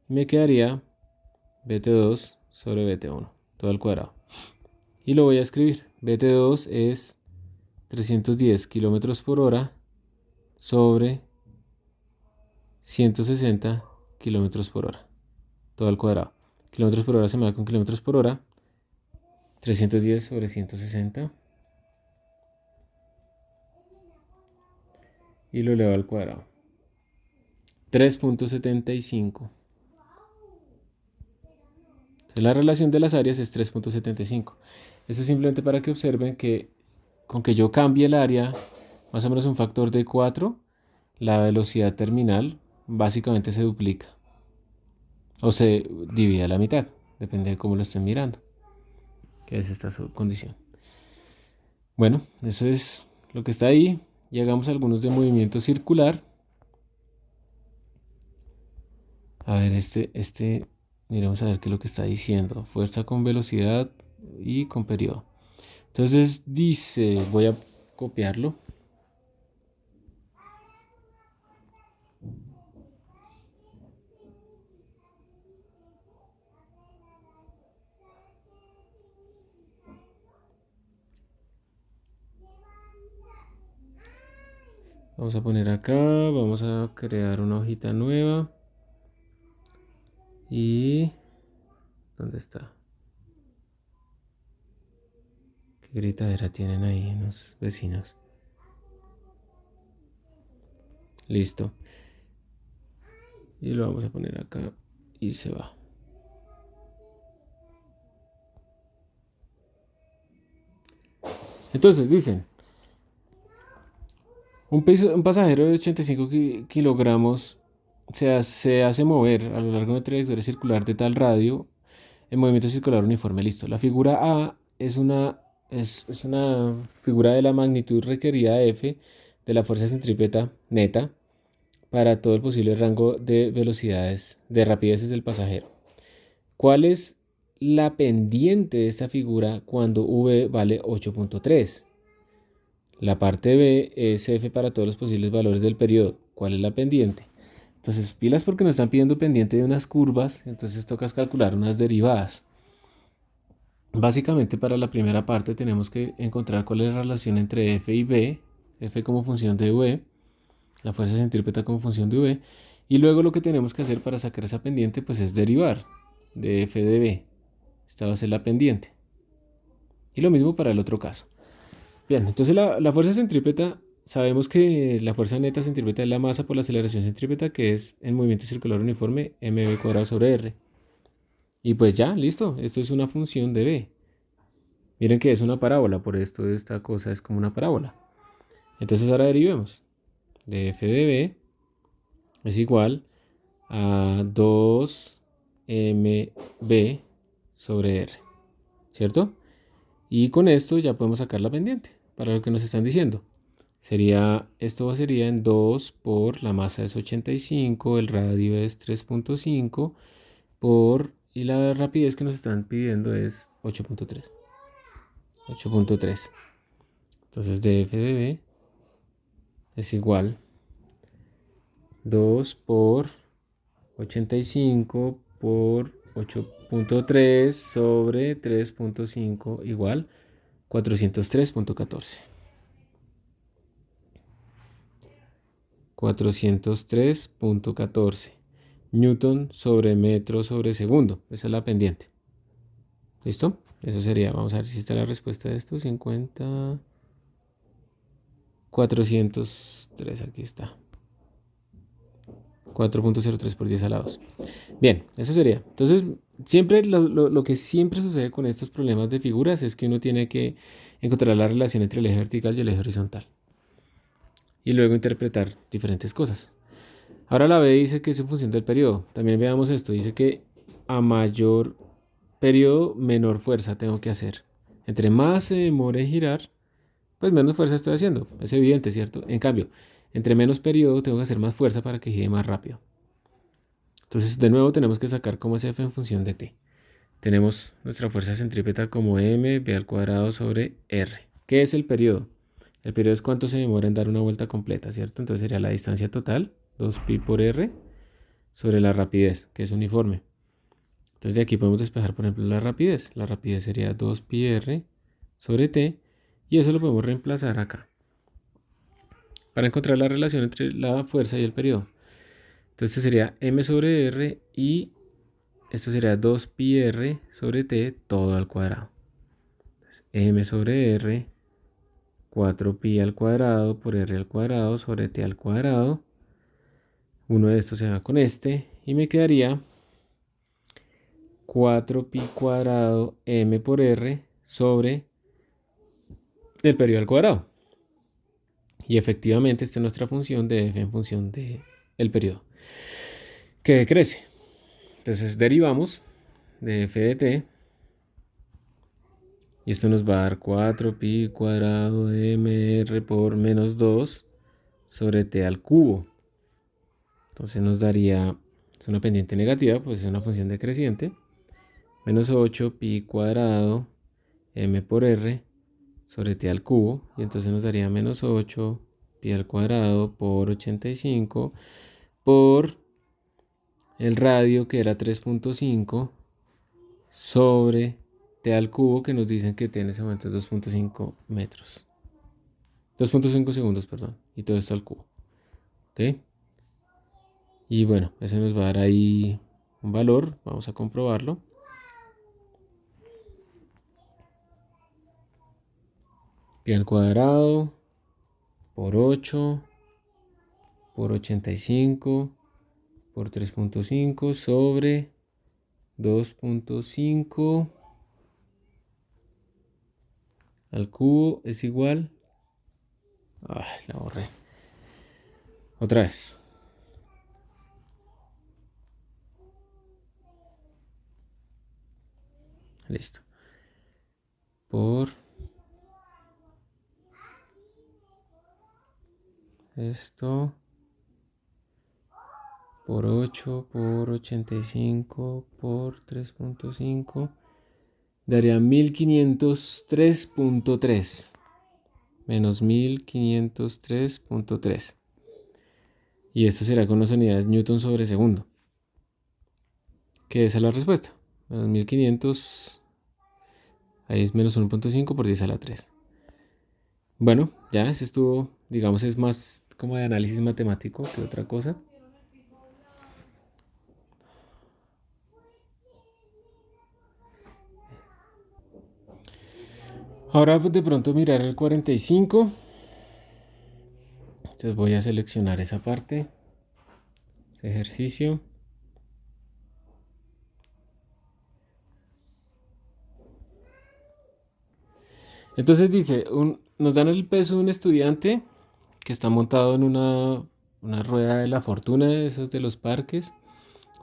y me quedaría BT2 sobre BT1 todo al cuadrado. Y lo voy a escribir. BT2 es 310 kilómetros por hora sobre 160 kilómetros por hora todo al cuadrado. Kilómetros por hora se me da con kilómetros por hora. 310 sobre 160. Y lo elevo al cuadrado. 3.75. Entonces la relación de las áreas es 3.75. Esto es simplemente para que observen que con que yo cambie el área más o menos un factor de 4, la velocidad terminal básicamente se duplica. O se divide a la mitad. Depende de cómo lo estén mirando. Que es esta condición. Bueno, eso es lo que está ahí. Y hagamos algunos de movimiento circular. A ver, miremos a ver qué es lo que está diciendo. Fuerza con velocidad y con periodo. Entonces dice, voy a copiarlo. Vamos a poner acá, vamos a crear una hojita nueva. Y... ¿dónde está? ¿Qué gritadera tienen ahí los vecinos? Listo. Y lo vamos a poner acá y se va. Entonces dicen, un pasajero de 85 kilogramos se hace mover a lo largo de una trayectoria circular de tal radio en movimiento circular uniforme. Listo. La figura A es una figura de la magnitud requerida de F de la fuerza centrípeta neta para todo el posible rango de velocidades, de rapideces del pasajero. ¿Cuál es la pendiente de esta figura cuando V vale 8.3? La parte B es F para todos los posibles valores del periodo. ¿Cuál es la pendiente? Entonces, pilas porque nos están pidiendo pendiente de unas curvas, entonces tocas calcular unas derivadas. Básicamente para la primera parte tenemos que encontrar cuál es la relación entre F y B, F como función de V, la fuerza centrípeta como función de V, y luego lo que tenemos que hacer para sacar esa pendiente pues es derivar de F de B. Esta va a ser la pendiente. Y lo mismo para el otro caso. Bien, entonces la fuerza centrípeta, sabemos que la fuerza neta centrípeta es la masa por la aceleración centrípeta, que es el movimiento circular uniforme mv cuadrado sobre r. Y pues ya, listo, esto es una función de B. Miren que es una parábola, por esto esta cosa es como una parábola. Entonces ahora derivemos. De f de B es igual a 2mb sobre r, ¿cierto? Y con esto ya podemos sacar la pendiente para lo que nos están diciendo. Esto sería en 2 por la masa es 85, el radio es 3.5 y la rapidez que nos están pidiendo es 8.3. 8.3. Entonces df de b es igual 2 por 85 por 8.3 sobre 3.5 igual 403.14. 403.14 Newton sobre metro sobre segundo. Esa es la pendiente. ¿Listo? Eso sería, vamos a ver si está la respuesta de esto. 50. 403, aquí está. 4.03 por 10 a la 2. Bien, eso sería. Entonces, siempre lo que siempre sucede con estos problemas de figuras es que uno tiene que encontrar la relación entre el eje vertical y el eje horizontal. Y luego interpretar diferentes cosas. Ahora la B dice que es en función del periodo. También veamos esto. Dice que a mayor periodo, menor fuerza tengo que hacer. Entre más se demore en girar, pues menos fuerza estoy haciendo. Es evidente, ¿cierto? En cambio, entre menos periodo tengo que hacer más fuerza para que gire más rápido. Entonces, de nuevo tenemos que sacar cómo es F en función de T. Tenemos nuestra fuerza centrípeta como m v al cuadrado sobre r. ¿Qué es el periodo? El periodo es cuánto se demora en dar una vuelta completa, ¿cierto? Entonces sería la distancia total, 2pi por r, sobre la rapidez, que es uniforme. Entonces de aquí podemos despejar, por ejemplo, la rapidez. La rapidez sería 2pi r sobre t, y eso lo podemos reemplazar acá para encontrar la relación entre la fuerza y el periodo. Entonces sería m sobre r y esto sería 2pi r sobre t todo al cuadrado. Entonces, m sobre r, 4pi al cuadrado por r al cuadrado sobre t al cuadrado. Uno de estos se va con este y me quedaría 4pi cuadrado m por r sobre el periodo al cuadrado. Y efectivamente esta es nuestra función de f en función del periodo, que decrece. Entonces derivamos de f de t. Y esto nos va a dar 4pi cuadrado de mr por menos 2 sobre t al cubo. Entonces nos daría, es una pendiente negativa, pues es una función decreciente. Menos 8pi cuadrado m por r sobre t al cubo. Y entonces nos daría menos 8 pi al cuadrado por 85 por el radio, que era 3.5, sobre t al cubo, que nos dicen que t en ese momento es 2.5 metros. 2.5 segundos, perdón. Y todo esto al cubo. ¿Ok? Y bueno, ese nos va a dar ahí un valor. Vamos a comprobarlo. Pi al cuadrado por 8 por 85 por 3.5 sobre 2.5 al cubo es igual. Ay, la borré. Otra vez. Listo. Por esto por 8 por 85 por 3.5 daría 1503.3 menos 1503.3. Y esto será con las unidades Newton sobre segundo, que esa es la respuesta. Menos 1500, ahí es menos 1.5 por 10 a la 3. Bueno, ya ese estuvo, digamos, es más como de análisis matemático que otra cosa. Ahora de pronto mirar el 45. Entonces voy a seleccionar esa parte, ese ejercicio. Entonces dice, nos dan el peso de un estudiante que está montado en una rueda de la fortuna, de esos de los parques,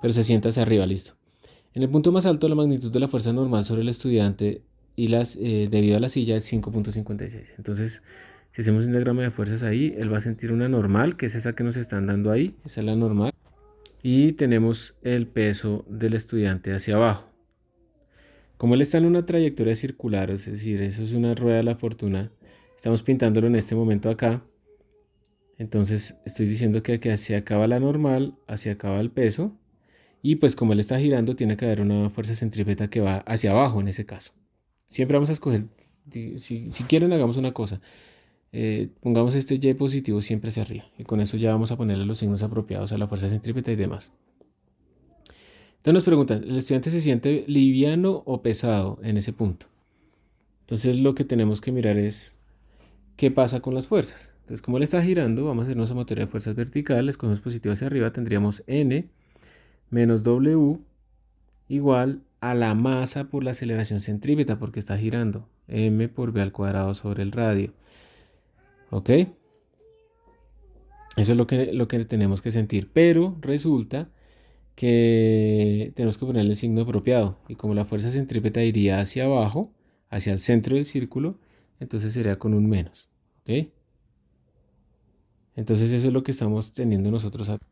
pero se sienta hacia arriba, listo. En el punto más alto, la magnitud de la fuerza normal sobre el estudiante y debido a la silla es 5.56. Entonces, si hacemos un diagrama de fuerzas ahí, él va a sentir una normal, que es esa que nos están dando ahí, esa es la normal. Y tenemos el peso del estudiante hacia abajo. Como él está en una trayectoria circular, es decir, eso es una rueda de la fortuna, estamos pintándolo en este momento acá. Entonces estoy diciendo que aquí se acaba la normal, hacia acaba el peso. Y pues como él está girando, tiene que haber una fuerza centrípeta que va hacia abajo en ese caso. Siempre vamos a escoger, si quieren hagamos una cosa. Pongamos este Y positivo siempre hacia arriba. Y con eso ya vamos a ponerle los signos apropiados a la fuerza centrípeta y demás. Entonces nos preguntan, ¿el estudiante se siente liviano o pesado en ese punto? Entonces lo que tenemos que mirar es qué pasa con las fuerzas. Entonces como él está girando, vamos a hacer una sumatoria de fuerzas verticales. Cogemos positivo hacia arriba, tendríamos N menos W igual a la masa por la aceleración centrípeta porque está girando. M por V al cuadrado sobre el radio. ¿Ok? Eso es lo que tenemos que sentir. Pero resulta que tenemos que ponerle el signo apropiado. Y como la fuerza centrípeta iría hacia abajo, hacia el centro del círculo, entonces sería con un menos. ¿Ok? Entonces eso es lo que estamos teniendo nosotros acá.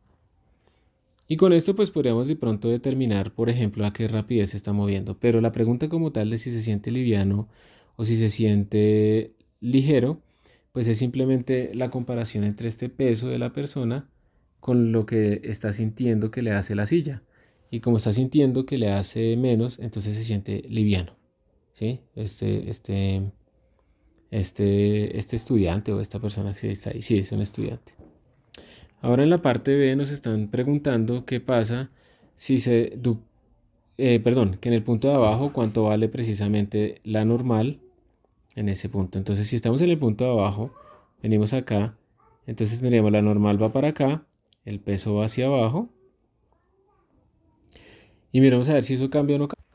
Y con esto pues podríamos de pronto determinar, por ejemplo, a qué rapidez se está moviendo. Pero la pregunta como tal de si se siente liviano o si se siente ligero, pues es simplemente la comparación entre este peso de la persona con lo que está sintiendo que le hace la silla. Y como está sintiendo que le hace menos, entonces se siente liviano. ¿Sí? Este estudiante o esta persona que está ahí, sí, es un estudiante. Ahora en la parte B nos están preguntando qué pasa si que en el punto de abajo cuánto vale precisamente la normal en ese punto. Entonces si estamos en el punto de abajo, venimos acá, entonces tendríamos la normal va para acá, el peso va hacia abajo y miramos a ver si eso cambia o no cambia.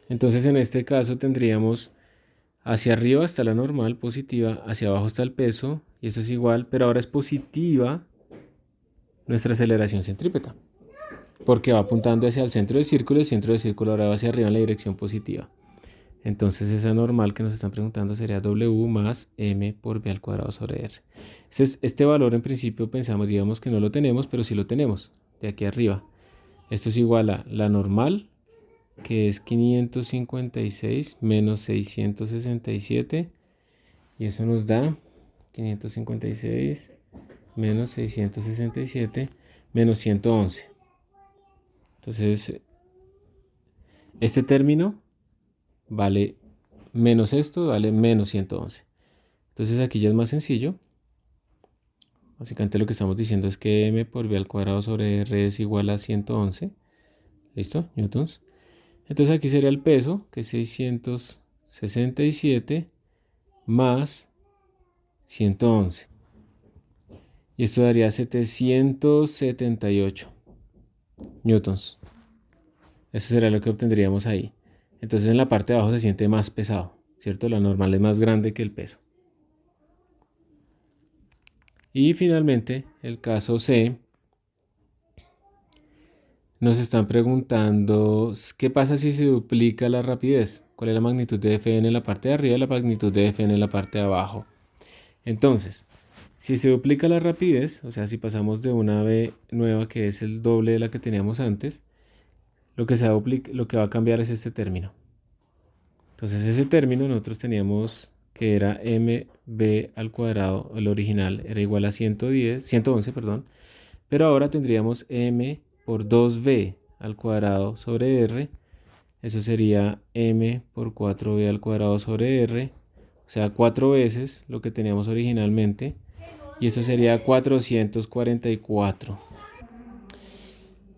Entonces en este caso tendríamos hacia arriba está la normal positiva, hacia abajo está el peso y esto es igual, pero ahora es positiva nuestra aceleración centrípeta, porque va apuntando hacia el centro del círculo y el centro del círculo ahora va hacia arriba en la dirección positiva. Entonces esa normal que nos están preguntando sería W más M por V al cuadrado sobre R. Este valor en principio pensamos, digamos que no lo tenemos, pero sí lo tenemos, de aquí arriba. Esto es igual a la normal, que es 556 menos 667, y eso nos da 556 menos 667 menos 111. Entonces, este término vale menos esto, vale menos 111. Entonces aquí ya es más sencillo. Básicamente lo que estamos diciendo es que m por v al cuadrado sobre r es igual a 111. ¿Listo? Newtons. Entonces aquí sería el peso, que es 667 más 111. Y esto daría 778 newtons. Eso será lo que obtendríamos ahí. Entonces en la parte de abajo se siente más pesado, ¿cierto? La normal es más grande que el peso. Y finalmente, el caso C, nos están preguntando qué pasa si se duplica la rapidez. ¿Cuál es la magnitud de Fn en la parte de arriba y la magnitud de Fn en la parte de abajo? Entonces, si se duplica la rapidez, o sea, si pasamos de una V nueva que es el doble de la que teníamos antes, lo que va a cambiar es este término. Entonces ese término nosotros teníamos que era mv al cuadrado, el original era igual a 111, perdón, pero ahora tendríamos m por 2v al cuadrado sobre r, eso sería m por 4v al cuadrado sobre r, o sea, 4 veces lo que teníamos originalmente, y eso sería 444.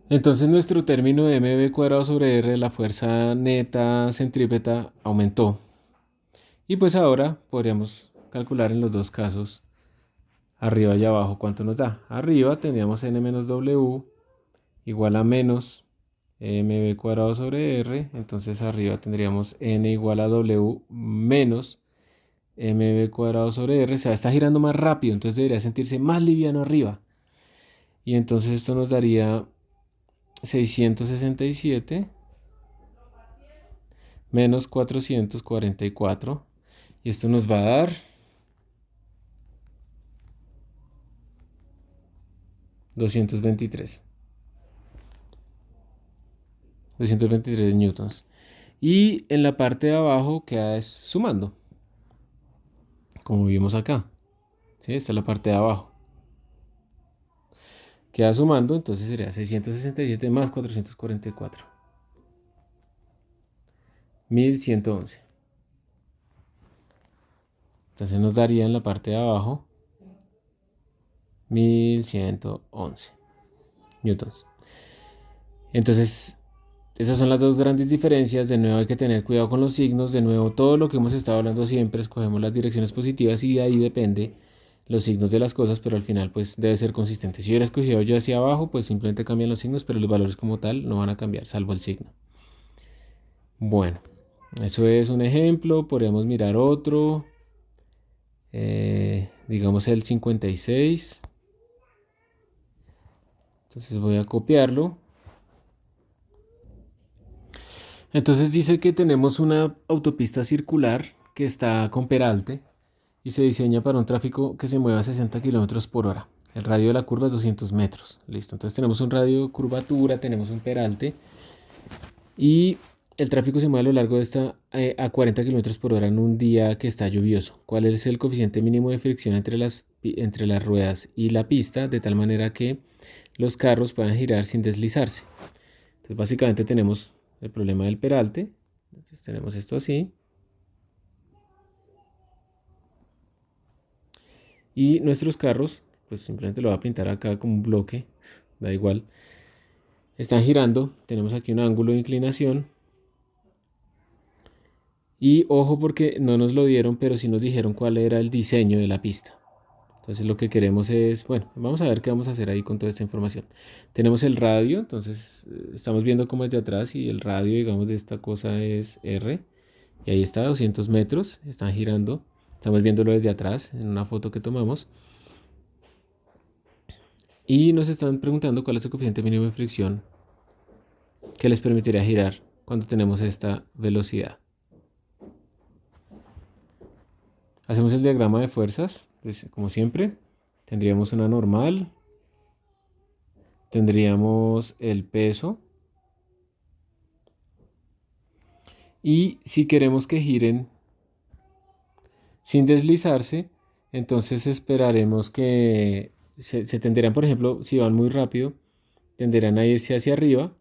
Entonces nuestro término de mv cuadrado sobre r, la fuerza neta centrípeta, aumentó. Y pues ahora podríamos calcular en los dos casos, arriba y abajo, cuánto nos da. Arriba tendríamos n menos w igual a menos mv cuadrado sobre r. Entonces arriba tendríamos n igual a w menos mv cuadrado sobre r. O sea, está girando más rápido, entonces debería sentirse más liviano arriba. Y entonces esto nos daría 667 menos 444. Y esto nos va a dar 223. 223 newtons. Y en la parte de abajo queda es sumando, como vimos acá. ¿Sí? Esta es la parte de abajo. Queda sumando, entonces sería 667 más 444. 1111. Entonces nos daría en la parte de abajo 1111 newtons. Entonces, esas son las dos grandes diferencias. De nuevo hay que tener cuidado con los signos. De nuevo, todo lo que hemos estado hablando siempre, escogemos las direcciones positivas y de ahí depende los signos de las cosas, pero al final pues debe ser consistente. Si hubiera escogido yo hacia abajo, pues simplemente cambian los signos, pero los valores como tal no van a cambiar, salvo el signo. Bueno, eso es un ejemplo. Podríamos mirar otro. Digamos el 56. Entonces voy a copiarlo. Entonces dice que tenemos una autopista circular que está con peralte y se diseña para un tráfico que se mueva a 60 kilómetros por hora. El radio de la curva es 200 metros. Listo. Entonces tenemos un radio de curvatura, tenemos un peralte y el tráfico se mueve a lo largo de esta a 40 kilómetros por hora en un día que está lluvioso. ¿Cuál es el coeficiente mínimo de fricción entre las ruedas y la pista de tal manera que los carros puedan girar sin deslizarse? Entonces básicamente tenemos el problema del peralte. Entonces tenemos esto así. Y nuestros carros, pues simplemente lo voy a pintar acá como un bloque, da igual. Están girando, tenemos aquí un ángulo de inclinación. Y ojo porque no nos lo dieron, pero sí nos dijeron cuál era el diseño de la pista. Entonces lo que queremos es, bueno, vamos a ver qué vamos a hacer ahí con toda esta información. Tenemos el radio, entonces estamos viendo cómo es de atrás y el radio, digamos, de esta cosa es R. Y ahí está, 200 metros, están girando. Estamos viéndolo desde atrás en una foto que tomamos. Y nos están preguntando cuál es el coeficiente mínimo de fricción que les permitiría girar cuando tenemos esta velocidad. Hacemos el diagrama de fuerzas, pues, como siempre. Tendríamos una normal, tendríamos el peso. Y si queremos que giren sin deslizarse, entonces esperaremos que se tenderán, por ejemplo, si van muy rápido, tenderán a irse hacia arriba,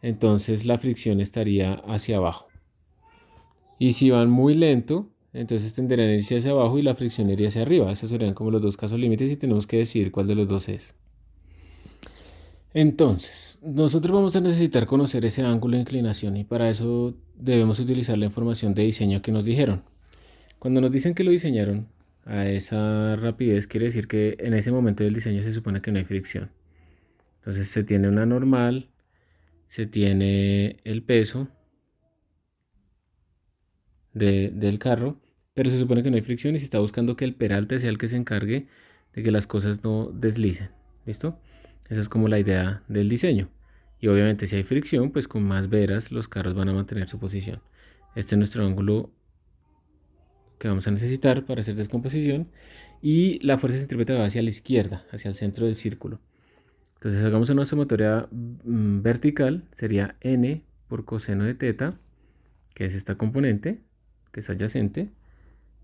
entonces la fricción estaría hacia abajo. Y si van muy lento, entonces tenderán a irse hacia abajo y la fricción iría hacia arriba. Esos serían como los dos casos límites y tenemos que decidir cuál de los dos es. Entonces, nosotros vamos a necesitar conocer ese ángulo de inclinación y para eso debemos utilizar la información de diseño que nos dijeron. Cuando nos dicen que lo diseñaron a esa rapidez, quiere decir que en ese momento del diseño se supone que no hay fricción. Entonces se tiene una normal, se tiene el peso del carro, pero se supone que no hay fricción y se está buscando que el peralte sea el que se encargue de que las cosas no deslicen. ¿Listo? Esa es como la idea del diseño. Y obviamente si hay fricción, pues con más veras los carros van a mantener su posición. Este es nuestro ángulo que vamos a necesitar para hacer descomposición. Y la fuerza centrípeta va hacia la izquierda, hacia el centro del círculo. Entonces hagamos una sumatoria vertical, sería n por coseno de teta, que es esta componente, que es adyacente,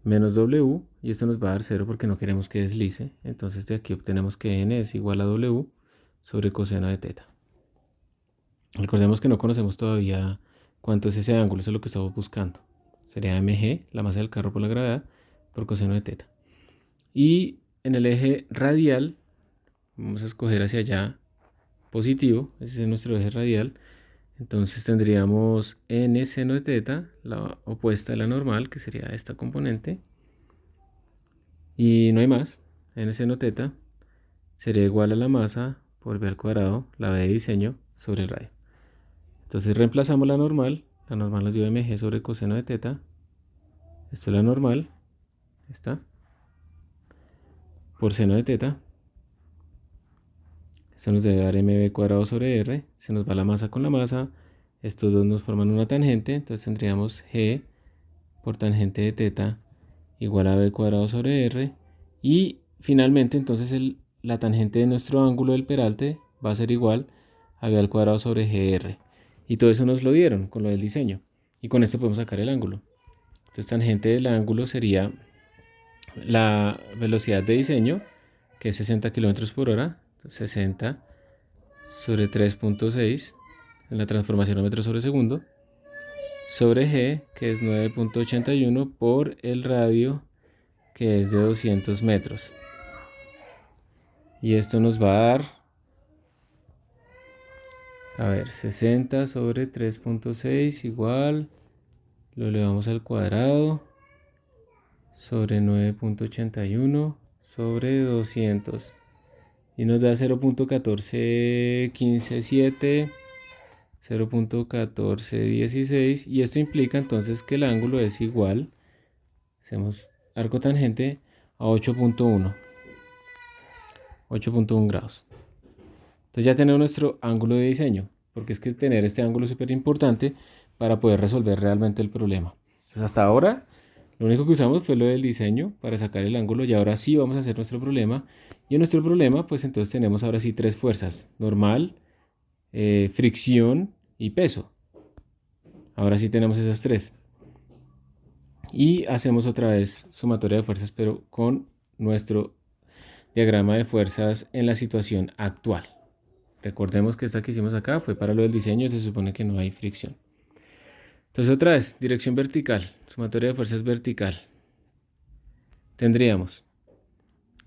menos w, y esto nos va a dar 0 porque no queremos que deslice. Entonces de aquí obtenemos que n es igual a w sobre coseno de teta. Recordemos que no conocemos todavía cuánto es ese ángulo, eso es lo que estamos buscando. Sería mg, la masa del carro por la gravedad, por coseno de teta. Y en el eje radial, vamos a escoger hacia allá positivo, ese es nuestro eje radial. Entonces tendríamos n seno de teta, la opuesta a la normal, que sería esta componente. Y no hay más. N seno teta sería igual a la masa por b al cuadrado, la b de diseño, sobre el radio. Entonces reemplazamos la normal nos dio mg sobre coseno de teta. Esto es la normal, esta, por seno de teta. Esto nos debe dar mb cuadrado sobre r, se nos va la masa con la masa, Estos dos nos forman una tangente, entonces tendríamos G por tangente de teta igual a b cuadrado sobre r. Y finalmente entonces la tangente de nuestro ángulo del peralte va a ser igual a b al cuadrado sobre gr. Y todo eso nos lo dieron con lo del diseño. Y con esto podemos sacar el ángulo. Entonces tangente del ángulo sería la velocidad de diseño, que es 60 km por hora. 60 sobre 3.6 en la transformación a metros sobre segundo, sobre g, que es 9.81 por el radio, que es de 200 metros. Y esto nos va a dar, a ver, 60 sobre 3.6 igual, lo elevamos al cuadrado, sobre 9.81 sobre 200. Y nos da 0.14157, 0.1416. Y esto implica entonces que el ángulo es igual, hacemos arco tangente, a 8.1 grados. Entonces ya tenemos nuestro ángulo de diseño, porque es que tener este ángulo es súper importante para poder resolver realmente el problema. Entonces hasta ahora lo único que usamos fue lo del diseño para sacar el ángulo, y ahora sí vamos a hacer nuestro problema. Y en nuestro problema pues entonces tenemos ahora sí tres fuerzas: normal, fricción y peso. Ahora sí tenemos esas tres. Y hacemos otra vez sumatoria de fuerzas, pero con nuestro diagrama de fuerzas en la situación actual. Recordemos que esta que hicimos acá fue para lo del diseño, se supone que no hay fricción. Entonces otra vez, dirección vertical, sumatoria de fuerzas vertical. Tendríamos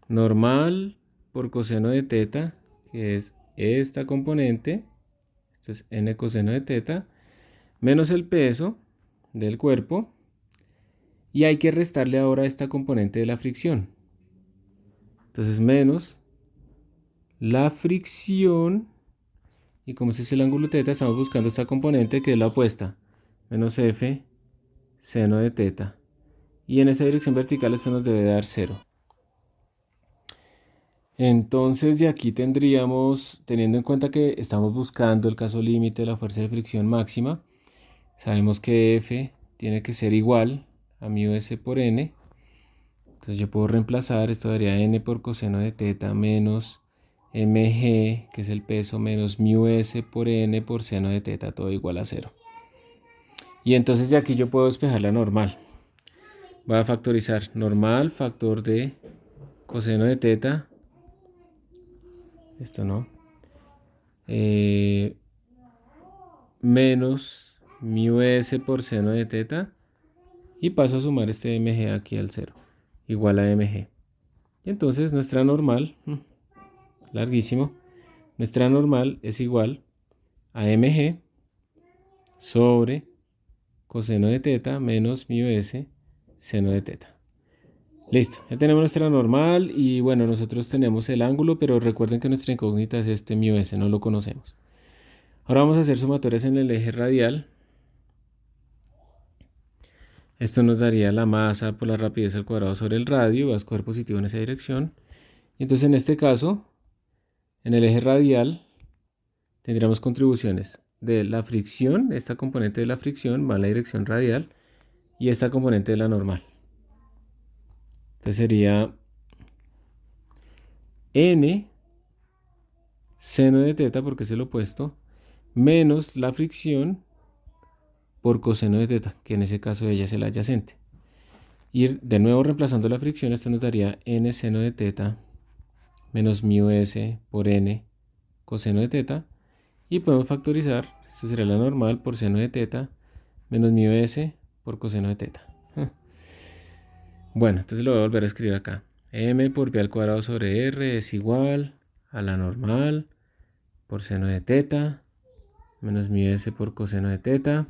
normal por coseno de teta, que es esta componente, esto es n coseno de teta, menos el peso del cuerpo, y hay que restarle ahora esta componente de la fricción. Entonces menos la fricción, y como este es el ángulo teta, estamos buscando esta componente que es la opuesta, menos f seno de teta. Y en esta dirección vertical esto nos debe dar 0. Entonces de aquí tendríamos, teniendo en cuenta que estamos buscando el caso límite de la fuerza de fricción máxima, sabemos que F tiene que ser igual a mu s por n. Entonces yo puedo reemplazar, esto daría n por coseno de teta menos mg, que es el peso, menos mu s por n por seno de teta, todo igual a 0. Y entonces de aquí yo puedo despejar la normal. Voy a factorizar normal, factor de coseno de teta, esto no, menos mu s por seno de teta, y paso a sumar este mg aquí al 0, igual a mg. Y entonces nuestra normal, larguísimo, nuestra normal es igual a mg sobre coseno de teta menos mu s seno de teta. Listo, ya tenemos nuestra normal, y bueno, nosotros tenemos el ángulo, pero recuerden que nuestra incógnita es este mu s, no lo conocemos. Ahora vamos a hacer sumatorias en el eje radial. Esto nos daría la masa por la rapidez al cuadrado sobre el radio, va a escoger positivo en esa dirección. Y entonces en este caso, en el eje radial, tendríamos contribuciones de la fricción, esta componente de la fricción va en la dirección radial, y esta componente de la normal. Entonces sería n seno de teta, porque es el opuesto, menos la fricción por coseno de teta, que en ese caso ella es el adyacente. Y de nuevo reemplazando la fricción, esto nos daría n seno de teta menos mu s por n coseno de teta. Y podemos factorizar, esto sería la normal por seno de teta menos mu s por coseno de teta. Bueno, entonces lo voy a volver a escribir acá. M por b al cuadrado sobre r es igual a la normal por seno de teta menos mu s por coseno de teta.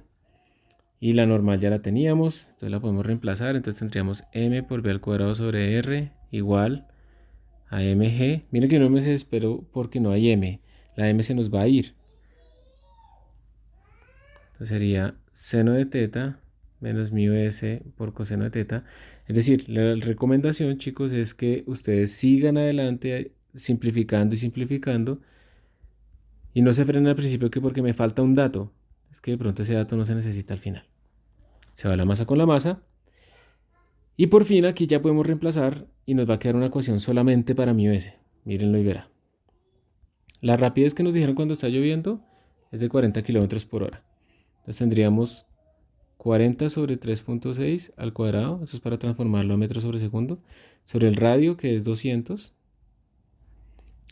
Y la normal ya la teníamos, entonces la podemos reemplazar. Entonces tendríamos m por b al cuadrado sobre r igual a mg. Miren que no me desespero porque no hay m. La m se nos va a ir. Entonces sería seno de teta menos mu s por coseno de teta. Es decir, la recomendación, chicos, es que ustedes sigan adelante simplificando y simplificando, y no se frenen al principio que porque me falta un dato. es que de pronto ese dato no se necesita al final. Se va la masa con la masa. Y por fin aquí ya podemos reemplazar y nos va a quedar una ecuación solamente para mu s. Mírenlo y verá. La rapidez que nos dijeron cuando está lloviendo es de 40 kilómetros por hora. Entonces tendríamos 40 sobre 3.6 al cuadrado, eso es para transformarlo a metros sobre segundo, sobre el radio, que es 200,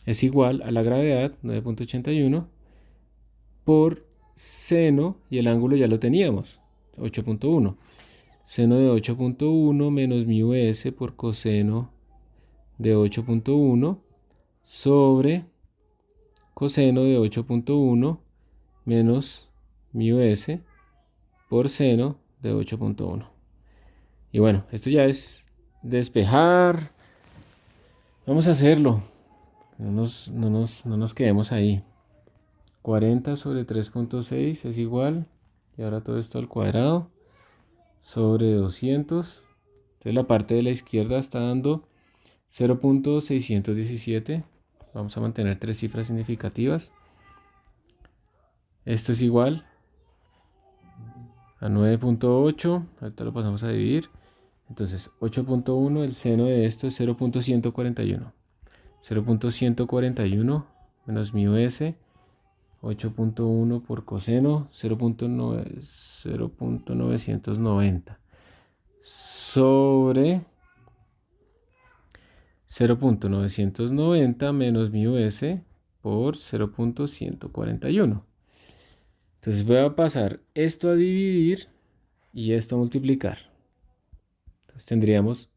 es igual a la gravedad, 9.81, por seno, y el ángulo ya lo teníamos, 8.1. Seno de 8.1 menos mu s por coseno de 8.1 sobre coseno de 8.1 menos mu s por seno de 8.1. Y bueno, esto ya es despejar. Vamos a hacerlo. No nos quedemos ahí. 40 sobre 3.6 es igual, y ahora todo esto al cuadrado, sobre 200. Entonces la parte de la izquierda está dando 0.617. Vamos a mantener tres cifras significativas. Esto es igual a 9.8. Ahorita lo pasamos a dividir. Entonces 8.1, el seno de esto es 0.141. 0.141 menos mu s, 8.1 por coseno, 0.990 sobre 0.990 menos mu s por 0.141. Entonces voy a pasar esto a dividir y esto a multiplicar. Entonces tendríamos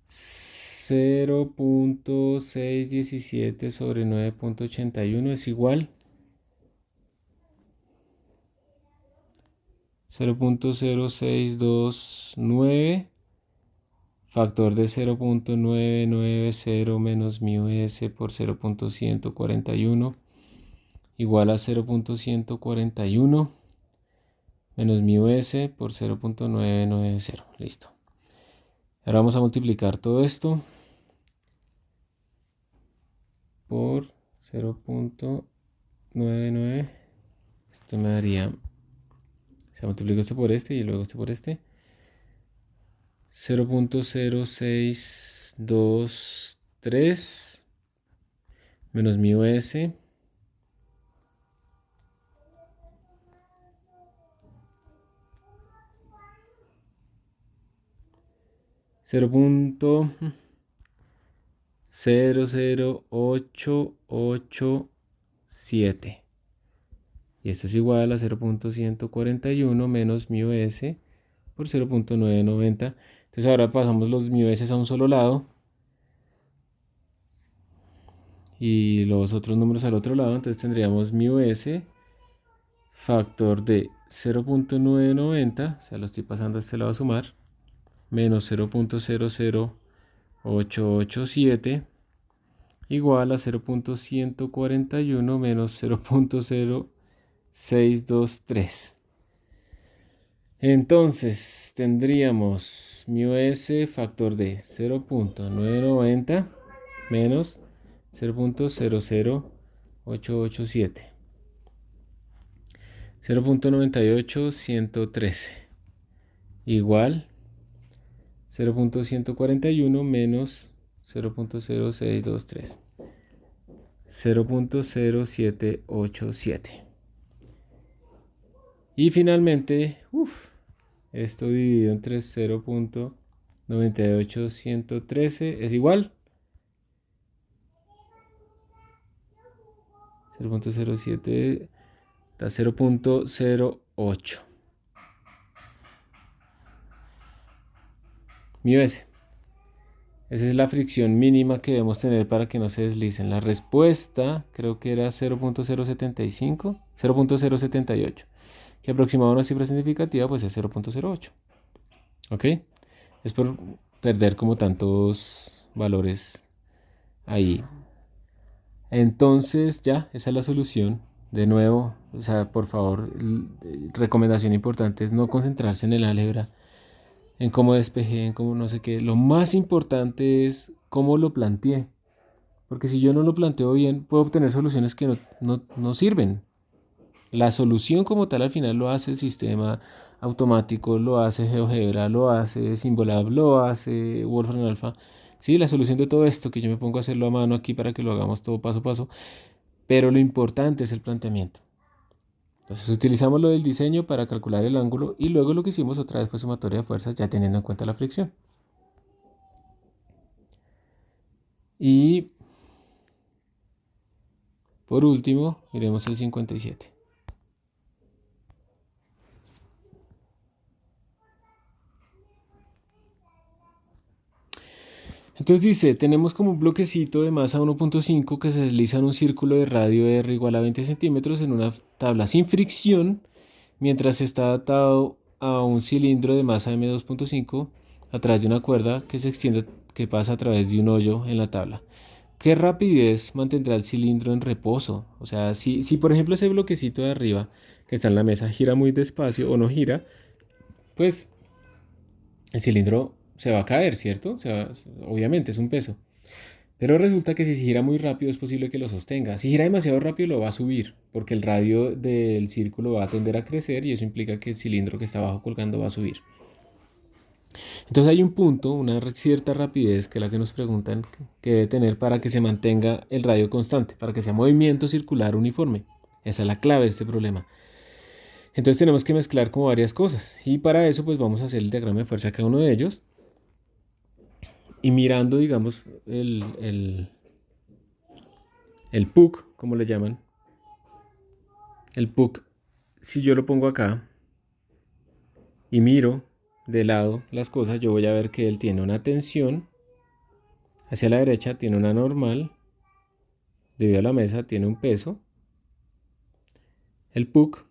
0.617 sobre 9.81 es igual 0.0629 factor de 0.990 menos mu s por 0.141 igual a 0.141 menos mu s por 0.990. Listo. Ahora vamos a multiplicar todo esto por 0.99. Esto me daría, se multiplica esto por este y luego esto por este. 0.0623 menos mu s cero punto 00887 y esto es igual a 0.141 menos mu s por 0.990. Entonces ahora pasamos los mu s a un solo lado y los otros números al otro lado. Entonces tendríamos mu s factor de 0.990, o sea, lo estoy pasando a este lado a sumar, menos 0.00887 igual a 0.141 menos 0.0623. Entonces tendríamos mu s factor de 0.990 menos 0.00887. 0.98113 igual 0.141 menos 0.0623. 0.0787. Y finalmente, esto dividido entre 0.98113 es igual 0.07 da 0.08 mu s. Esa es la fricción mínima que debemos tener para que no se deslicen. La respuesta creo que era 0.075, 0.078, que aproximado a una cifra significativa pues es 0.08. ¿Ok? Es por perder como tantos valores ahí. Entonces ya, esa es la solución. De nuevo, o sea, por favor, recomendación importante es no concentrarse en el álgebra, en cómo despejé, en cómo no sé qué. Lo más importante es cómo lo planteé. Porque si yo no lo planteo bien, puedo obtener soluciones que no sirven. La solución como tal al final lo hace el sistema automático, lo hace GeoGebra, lo hace Symbolab, lo hace Wolfram Alpha. Sí, la solución de todo esto, que yo me pongo a hacerlo a mano aquí para que lo hagamos todo paso a paso, pero lo importante es el planteamiento. Entonces utilizamos lo del diseño para calcular el ángulo y luego lo que hicimos otra vez fue sumatoria de fuerzas ya teniendo en cuenta la fricción. Y por último, miremos el 57. Entonces dice, tenemos como un bloquecito de masa 1.5 que se desliza en un círculo de radio R igual a 20 centímetros en una tabla sin fricción, mientras está atado a un cilindro de masa M2.5 a través de una cuerda que se extiende, que pasa a través de un hoyo en la tabla. ¿Qué rapidez mantendrá el cilindro en reposo? O sea, si por ejemplo ese bloquecito de arriba que está en la mesa gira muy despacio o no gira, pues el cilindro se va a caer, ¿cierto? Obviamente es un peso. Pero resulta que si gira muy rápido es posible que lo sostenga. Si gira demasiado rápido lo va a subir, porque el radio del círculo va a tender a crecer y eso implica que el cilindro que está abajo colgando va a subir. Entonces hay un punto, una cierta rapidez, que es la que nos preguntan que debe tener para que se mantenga el radio constante, para que sea movimiento circular uniforme. Esa es la clave de este problema. Entonces tenemos que mezclar como varias cosas y para eso pues vamos a hacer el diagrama de fuerza de cada uno de ellos y mirando digamos el PUC, como le llaman. El PUC, si yo lo pongo acá y miro de lado las cosas, yo voy a ver que él tiene una tensión hacia la derecha, tiene una normal, debido a la mesa tiene un peso, el PUC,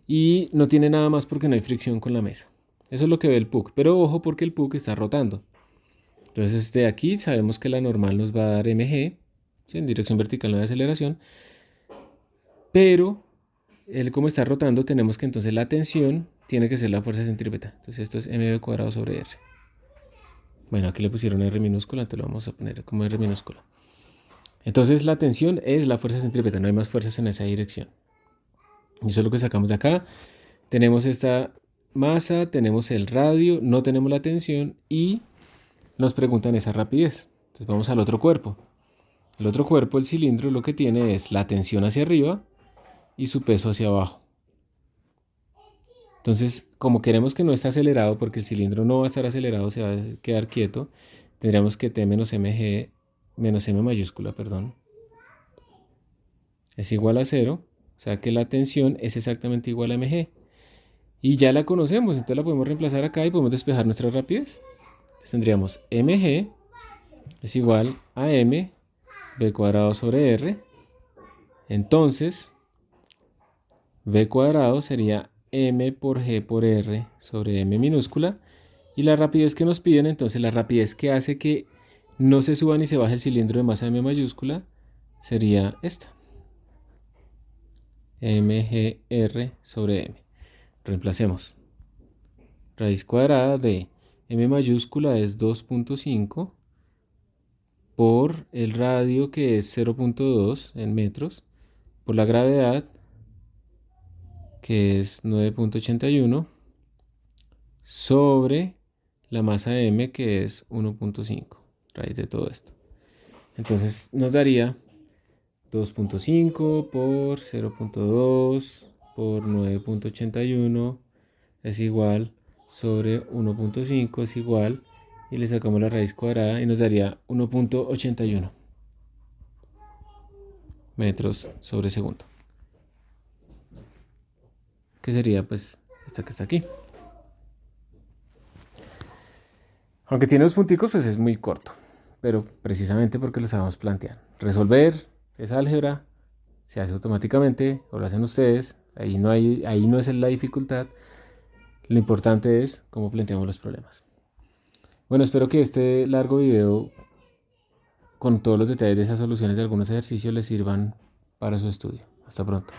y no tiene nada más porque no hay fricción con la mesa. Eso es lo que ve el PUC, pero ojo porque el PUC está rotando. Entonces de aquí sabemos que la normal nos va a dar mg, ¿sí? En dirección vertical no hay aceleración, pero él como está rotando tenemos que entonces la tensión tiene que ser la fuerza centrípeta. Entonces esto es mv cuadrado sobre r. Bueno, aquí le pusieron r minúscula, entonces lo vamos a poner como r minúscula. Entonces la tensión es la fuerza centrípeta, no hay más fuerzas en esa dirección. Y eso es lo que sacamos de acá. Tenemos esta masa, tenemos el radio, no tenemos la tensión y nos preguntan esa rapidez. Entonces vamos al otro cuerpo. El otro cuerpo, el cilindro, lo que tiene es la tensión hacia arriba y su peso hacia abajo. Entonces, como queremos que no esté acelerado, porque el cilindro no va a estar acelerado, se va a quedar quieto, tendríamos que T menos mg, menos m mayúscula, perdón, es igual a 0. O sea que la tensión es exactamente igual a mg. Y ya la conocemos, entonces la podemos reemplazar acá y podemos despejar nuestra rapidez. Entonces tendríamos mg es igual a m v cuadrado sobre r. Entonces, v cuadrado sería m por g por r sobre m minúscula. Y la rapidez que nos piden, entonces la rapidez que hace que no se suba ni se baje el cilindro de masa m mayúscula, sería esta. mgr sobre m. Reemplacemos. Raíz cuadrada de m mayúscula es 2.5 por el radio que es 0.2 en metros, por la gravedad que es 9.81 sobre la masa m que es 1.5, raíz de todo esto. Entonces nos daría 2.5 por 0.2 por 9.81 es igual sobre 1.5 es igual, y le sacamos la raíz cuadrada y nos daría 1.81 metros sobre segundo, que sería pues esta que está aquí. Aunque tiene dos punticos, pues es muy corto, pero precisamente porque lo sabemos plantear. Resolver esa álgebra se hace automáticamente, o lo hacen ustedes, ahí no es la dificultad. Lo importante es cómo planteamos los problemas. Bueno, espero que este largo video con todos los detalles de esas soluciones de algunos ejercicios les sirvan para su estudio. Hasta pronto.